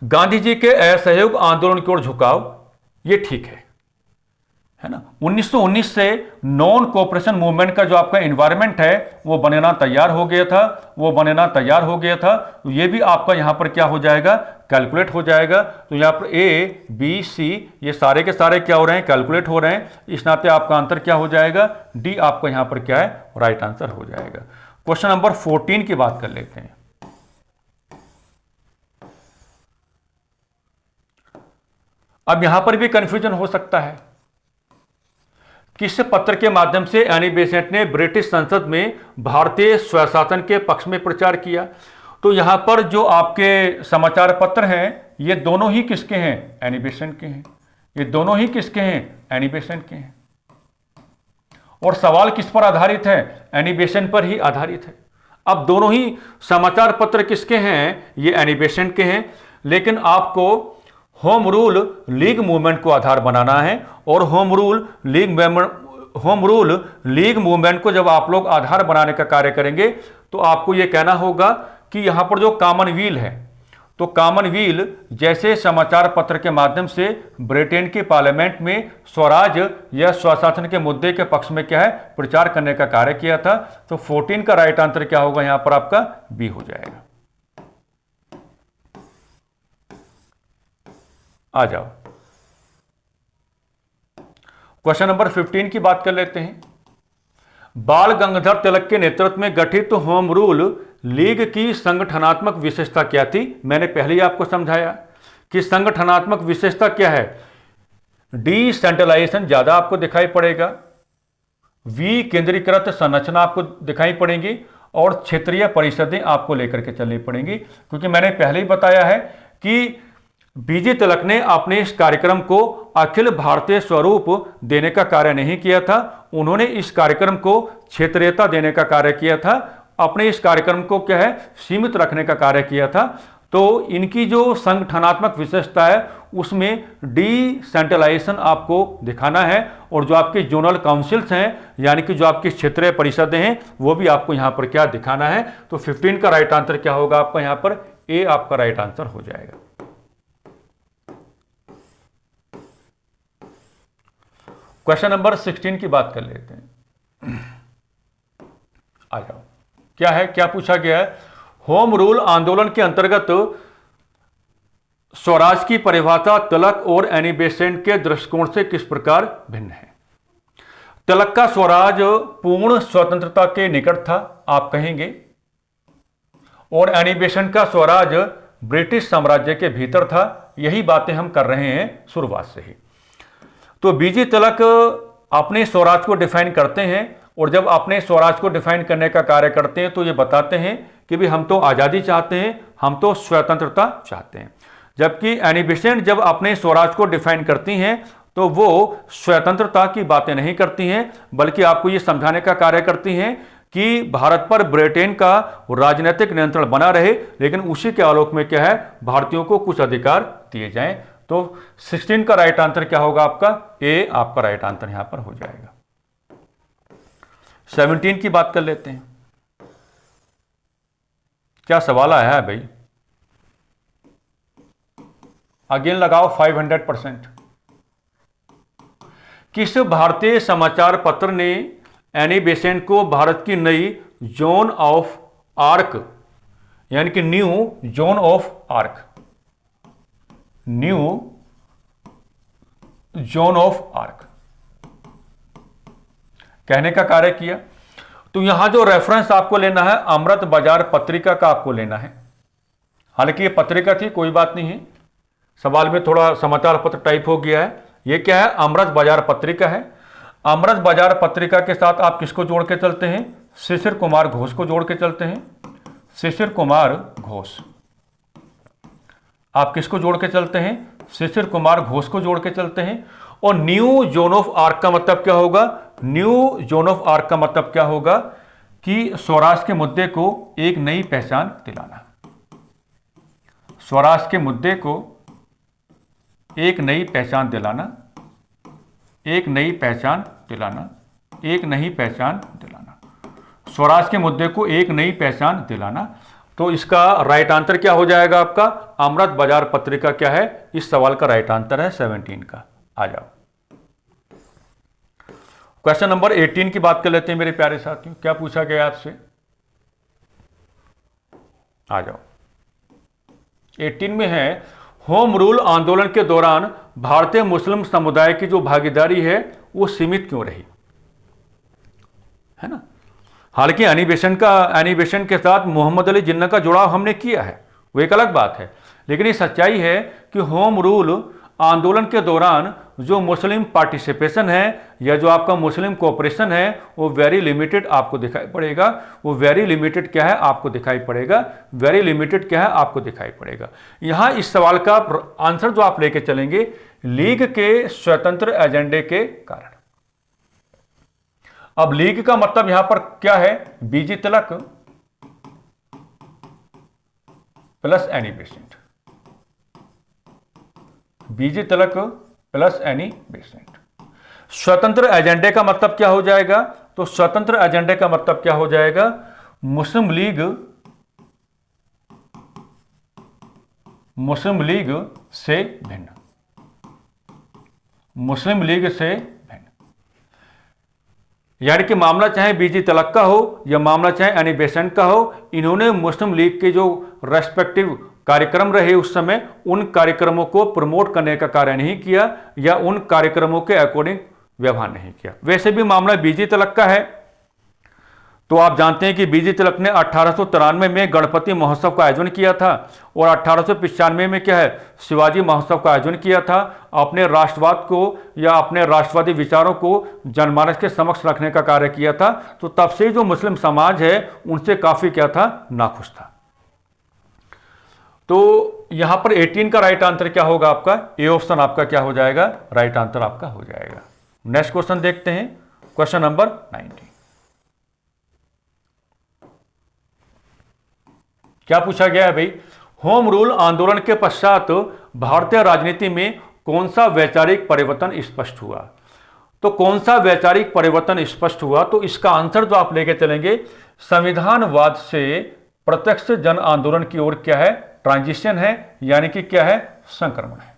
गांधी जी के असहयोग आंदोलन की ओर झुकाव, ये ठीक है ना। 1919 से नॉन कोऑपरेशन मूवमेंट का जो आपका एनवायरनमेंट है वो बनना तैयार हो गया था। तो ये भी आपका यहां पर क्या हो जाएगा, कैलकुलेट हो जाएगा। तो यहां पर ए बी सी ये सारे के सारे क्या हो रहे हैं, कैलकुलेट हो रहे हैं। इस नाते आपका आंसर क्या हो जाएगा, डी आपका यहां पर क्या है, राइट आंसर हो जाएगा। क्वेश्चन नंबर 14 की बात कर लेते हैं। अब यहां पर भी कंफ्यूजन हो सकता है। किस पत्र के माध्यम से एनी बेसेंट ने ब्रिटिश संसद में भारतीय स्वशासन के पक्ष में प्रचार किया। तो यहां पर जो आपके समाचार पत्र हैं ये दोनों ही किसके हैं, एनी बेसेंट के हैं। ये दोनों ही किसके हैं, एनी बेसेंट के हैं। और सवाल किस पर आधारित है, एनी बेसेंट पर ही आधारित है। अब दोनों ही समाचार पत्र किसके हैं, ये एनी बेसेंट के हैं, लेकिन आपको होम रूल लीग मूवमेंट को आधार बनाना है। और होम रूल लीग मूवमेंट को जब आप लोग आधार बनाने का कार्य करेंगे तो आपको यह कहना होगा कि यहां पर जो कॉमनवेल है, तो कॉमनवेल जैसे समाचार पत्र के माध्यम से ब्रिटेन के पार्लियामेंट में स्वराज या स्वशासन के मुद्दे के पक्ष में क्या है, प्रचार करने का कार्य किया था। तो 14 का राइट आंसर क्या होगा, यहां पर आपका बी हो जाएगा। आ जाओ क्वेश्चन नंबर 15 की बात कर लेते हैं। बाल गंगाधर तिलक के नेतृत्व में गठित होम रूल लीग की संगठनात्मक विशेषता क्या थी। मैंने पहले ही आपको समझाया कि संगठनात्मक विशेषता क्या है, डिसेंट्रलाइजेशन ज्यादा आपको दिखाई पड़ेगा, विकेंद्रीकृत संरचना आपको दिखाई पड़ेगी और क्षेत्रीय परिषदें आपको लेकर के चलनी पड़ेंगी। क्योंकि मैंने पहले ही बताया है कि बीजे तिलक ने अपने इस कार्यक्रम को अखिल भारतीय स्वरूप देने का कार्य नहीं किया था, उन्होंने इस कार्यक्रम को क्षेत्रीयता देने का कार्य किया था, अपने इस कार्यक्रम को क्या है, सीमित रखने का कार्य किया था। तो इनकी जो संगठनात्मक विशेषता है उसमें डिसेंट्रलाइजेशन आपको दिखाना है, और जो आपके जोनल काउंसिल्स हैं यानी कि जो आपकी क्षेत्रीय परिषदें हैं वो भी आपको यहां पर क्या दिखाना है। तो 15 का राइट आंसर क्या होगा आपका, यहां पर ए आपका राइट आंसर हो जाएगा। क्वेश्चन नंबर 16 की बात कर लेते हैं। आ जाओ, क्या है, क्या पूछा गया है। होम रूल आंदोलन के अंतर्गत स्वराज की परिभाषा तिलक और एनी बेसेंट के दृष्टिकोण से किस प्रकार भिन्न है। तिलक का स्वराज पूर्ण स्वतंत्रता के निकट था आप कहेंगे, और एनी बेसेंट का स्वराज ब्रिटिश साम्राज्य के भीतर था। यही बातें हम कर रहे हैं शुरुआत से ही। तो बीजी तिलक अपने स्वराज को डिफाइन करते हैं, और जब अपने स्वराज को डिफाइन करने का कार्य करते हैं तो ये बताते हैं कि भी हम तो आज़ादी चाहते हैं, हम तो स्वतंत्रता चाहते हैं। जबकि एनी बेसेंट जब अपने स्वराज को डिफाइन करती हैं तो वो स्वतंत्रता की बातें नहीं करती हैं, बल्कि आपको ये समझाने का कार्य करती हैं कि भारत पर ब्रिटेन का राजनीतिक नियंत्रण बना रहे, लेकिन उसी के आलोक में क्या है, भारतीयों को कुछ अधिकार दिए जाएं। तो 16 का राइट आंसर क्या होगा आपका, ए आपका राइट आंसर यहां पर हो जाएगा। 17 की बात कर लेते हैं। क्या सवाल आया है भाई, अगेन लगाओ 500%। किस भारतीय समाचार पत्र ने एनी बेसेंट को भारत की नई जोन ऑफ आर्क यानी कि new zone of arc, new zone of arc कहने का कार्य किया। तो यहां जो रेफरेंस आपको लेना है अमृत बाजार पत्रिका का आपको लेना है। हालांकि ये पत्रिका थी, कोई बात नहीं है, सवाल में थोड़ा समाचार पत्र टाइप हो गया है। ये क्या है, अमृत बाजार पत्रिका है। अमृत बाजार पत्रिका के साथ आप किसको जोड़ के चलते हैं, शिशिर कुमार घोष को जोड़ के चलते हैं। शिशिर कुमार घोष, आप किसको जोड़ के चलते हैं, शिशिर कुमार घोष को जोड़ के चलते हैं। और न्यू जोन ऑफ आर्क का मतलब क्या होगा, न्यू जोन ऑफ आर्क का मतलब क्या होगा कि स्वराज के मुद्दे को एक नई पहचान दिलाना, स्वराज के मुद्दे को एक नई पहचान दिलाना, एक नई पहचान दिलाना, एक नई पहचान दिलाना, स्वराज के मुद्दे को एक नई पहचान दिलाना। तो इसका राइट आंसर क्या हो जाएगा आपका, अमृत बाजार पत्रिका क्या है, इस सवाल का राइट आंसर है 17 का। आ जाओ, क्वेश्चन नंबर 18 की बात कर लेते हैं मेरे प्यारे साथियों। क्या पूछा गया आपसे, आ जाओ। 18 में है, होम रूल आंदोलन के दौरान भारतीय मुस्लिम समुदाय की जो भागीदारी है वो सीमित क्यों रही, है ना। हालांकि एनी बेसेंट के साथ मोहम्मद अली जिन्ना का जुड़ाव हमने किया है, वो एक अलग बात है, लेकिन ये सच्चाई है कि होम रूल आंदोलन के दौरान जो मुस्लिम पार्टिसिपेशन है या जो आपका मुस्लिम कोऑपरेशन है वो वेरी लिमिटेड आपको दिखाई पड़ेगा। वो वेरी लिमिटेड क्या है आपको दिखाई पड़ेगा, वेरी लिमिटेड क्या है आपको दिखाई पड़ेगा। यहां इस सवाल का आंसर जो आप लेके चलेंगे, लीग के स्वतंत्र एजेंडे के कारण। अब लीग का मतलब यहां पर क्या है, बीजी तिलक प्लस एनी बेसेंट, बीजी तिलक प्लस एनी बेसेंट। स्वतंत्र एजेंडे का मतलब क्या हो जाएगा, तो स्वतंत्र एजेंडे का मतलब क्या हो जाएगा, मुस्लिम लीग से भिन्न, मुस्लिम लीग से भिन्न। यानी कि मामला चाहे बीजी तिलक का हो या मामला चाहे एनी बेसेंट का हो, इन्होंने मुस्लिम लीग के जो रेस्पेक्टिव कार्यक्रम रहे उस समय, उन कार्यक्रमों को प्रमोट करने का कार्य नहीं किया या उन कार्यक्रमों के अकॉर्डिंग व्यवहार नहीं किया। वैसे भी मामला बीजी तिलक का है, तो आप जानते हैं कि बीजी तिलक ने 1893 में गणपति महोत्सव का आयोजन किया था और 1895 में क्या है, शिवाजी महोत्सव का आयोजन किया था। अपने राष्ट्रवाद को या अपने राष्ट्रवादी विचारों को जनमानस के समक्ष रखने का कार्य किया था। तो तब से जो मुस्लिम समाज है उनसे काफी क्या था, नाखुश था। तो यहां पर 18 का राइट आंसर क्या होगा आपका, ए ऑप्शन आपका क्या हो जाएगा, राइट आंसर आपका हो जाएगा। नेक्स्ट क्वेश्चन देखते हैं, क्वेश्चन नंबर 19। क्या पूछा गया है भाई, होम रूल आंदोलन के पश्चात भारतीय राजनीति में कौन सा वैचारिक परिवर्तन स्पष्ट हुआ? तो कौन सा वैचारिक परिवर्तन स्पष्ट हुआ? तो इसका आंसर जो आप लेके चलेंगे, संविधानवाद से प्रत्यक्ष जन आंदोलन की ओर क्या है? ट्रांजिशन है, यानी कि क्या है? संक्रमण है।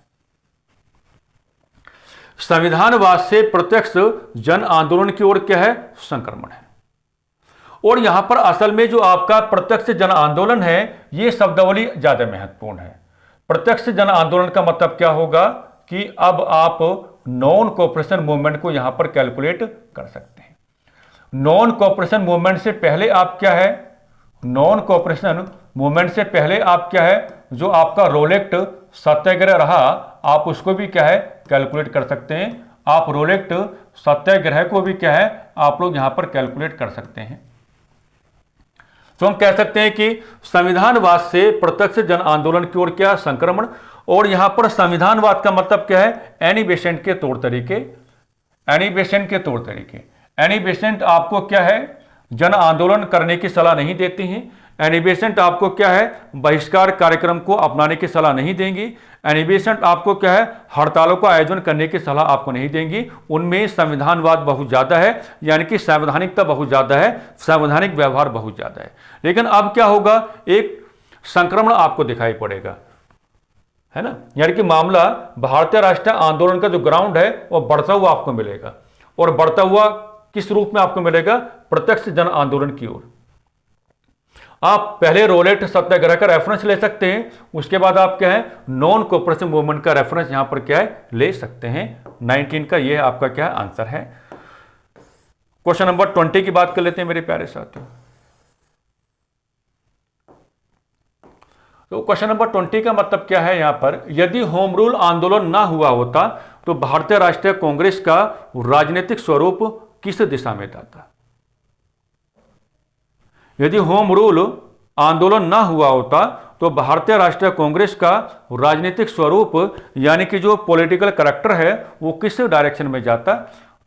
संविधानवाद से प्रत्यक्ष जन आंदोलन की ओर क्या है? संक्रमण है। और यहां पर असल में जो आपका प्रत्यक्ष जन आंदोलन है, यह शब्दावली ज्यादा महत्वपूर्ण है। प्रत्यक्ष जन आंदोलन का मतलब क्या होगा कि अब आप नॉन कोऑपरेशन मूवमेंट को यहां पर कैलकुलेट कर सकते हैं। नॉन कोऑपरेशन मूवमेंट से पहले आप क्या है? नॉन कोऑपरेशन मूवमेंट से पहले आप क्या है? जो आपका रोलेक्ट सत्याग्रह रहा, आप उसको भी क्या है? कैलकुलेट कर सकते हैं। आप रोलेक्ट सत्याग्रह को भी क्या है? आप लोग यहां पर कैलकुलेट कर सकते हैं। तो हम कह सकते हैं कि संविधानवाद से प्रत्यक्ष जन आंदोलन की ओर क्या? संक्रमण। और यहां पर संविधानवाद का मतलब क्या है? एनी बेसेंट के तौर तरीके। एनी बेसेंट के तौर तरीके। एनी बेसेंट आपको क्या है? जन आंदोलन करने की सलाह नहीं देती हैं। एनी बेसेंट आपको क्या है? बहिष्कार कार्यक्रम को अपनाने की सलाह नहीं देंगी। एनी बेसेंट आपको क्या है? हड़तालों का आयोजन करने की सलाह आपको नहीं देंगी। उनमें संविधानवाद बहुत ज़्यादा है, यानी कि संवैधानिकता बहुत ज़्यादा है, संवैधानिक व्यवहार बहुत ज़्यादा है। लेकिन अब क्या होगा? एक संक्रमण आपको दिखाई पड़ेगा, है ना? यानी कि मामला भारतीय राष्ट्रीय आंदोलन का जो ग्राउंड है वो बढ़ता हुआ आपको मिलेगा। और बढ़ता हुआ किस रूप में आपको मिलेगा? प्रत्यक्ष जन आंदोलन की ओर। आप पहले रोलेट सत्याग्रह का रेफरेंस ले सकते हैं, उसके बाद आप क्या है? नॉन कोऑपरेशन मूवमेंट का रेफरेंस यहां पर क्या है? ले सकते हैं। 19 का यह आपका क्या आंसर है। क्वेश्चन नंबर 20 की बात कर लेते हैं मेरे प्यारे साथियों। तो क्वेश्चन नंबर 20 का मतलब क्या है? यहां पर यदि होम रूल आंदोलन ना हुआ होता तो भारतीय राष्ट्रीय कांग्रेस का राजनीतिक स्वरूप किस दिशा में जाता? यदि होम रूल आंदोलन ना हुआ होता तो भारतीय राष्ट्रीय कांग्रेस का राजनीतिक स्वरूप, यानी कि जो पॉलिटिकल करैक्टर है, वो किस डायरेक्शन में जाता?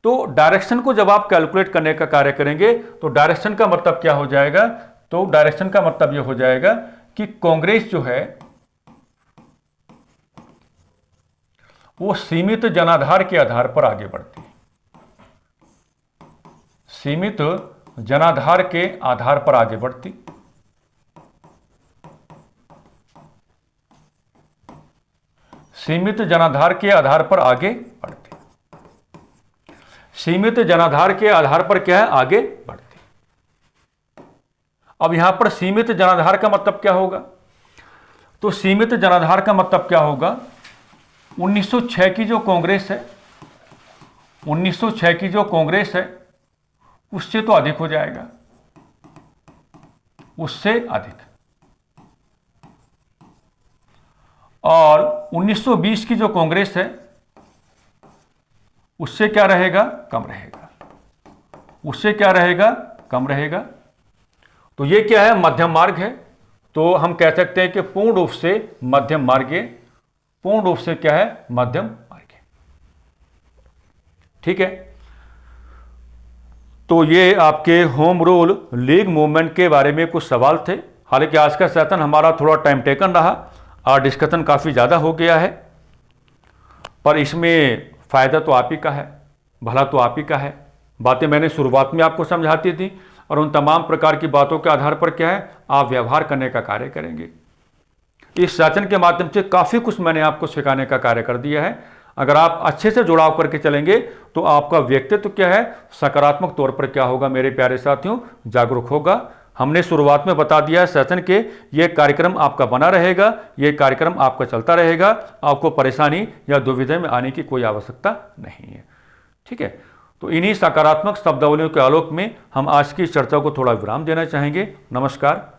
तो डायरेक्शन को जब आप कैलकुलेट करने का कार्य करेंगे तो डायरेक्शन का मतलब क्या हो जाएगा? तो डायरेक्शन का मतलब यह हो जाएगा कि कांग्रेस जो है वो सीमित जनाधार के आधार पर आगे बढ़ती है। सीमित जनाधार के आधार पर आगे बढ़ती। सीमित जनाधार के आधार पर आगे बढ़ती। सीमित जनाधार के आधार पर क्या है? आगे बढ़ती। अब यहां पर सीमित जनाधार का मतलब क्या होगा? तो सीमित जनाधार का मतलब क्या होगा? 1906 की जो कांग्रेस है, 1906 की जो कांग्रेस है उससे तो अधिक हो जाएगा, उससे अधिक। और 1920 की जो कांग्रेस है उससे क्या रहेगा? कम रहेगा। उससे क्या रहेगा? कम रहेगा। तो ये क्या है? मध्यम मार्ग है। तो हम कह सकते हैं कि पूर्ण रूप से मध्यम मार्ग, पूर्ण रूप से क्या है? मध्यम मार्ग। ठीक है। तो ये आपके होम रूल लीग मूवमेंट के बारे में कुछ सवाल थे। हालांकि आज का सेशन हमारा थोड़ा टाइम टेकन रहा और डिस्कशन काफ़ी ज़्यादा हो गया है, पर इसमें फ़ायदा तो आप ही का है, भला तो आप ही का है। बातें मैंने शुरुआत में आपको समझाती थी और उन तमाम प्रकार की बातों के आधार पर क्या है? आप व्यवहार करने का कार्य करेंगे। इस सेशन के माध्यम से काफ़ी कुछ मैंने आपको सिखाने का कार्य कर दिया है। अगर आप अच्छे से जुड़ाव करके चलेंगे तो आपका व्यक्तित्व क्या है? सकारात्मक तौर पर क्या होगा मेरे प्यारे साथियों? जागरूक होगा। हमने शुरुआत में बता दिया सेशन के, ये कार्यक्रम आपका बना रहेगा, ये कार्यक्रम आपका चलता रहेगा। आपको परेशानी या दुविधा में आने की कोई आवश्यकता नहीं है। ठीक है। तो इन्हीं सकारात्मक शब्दावलियों के आलोक में हम आज की चर्चा को थोड़ा विराम देना चाहेंगे। नमस्कार।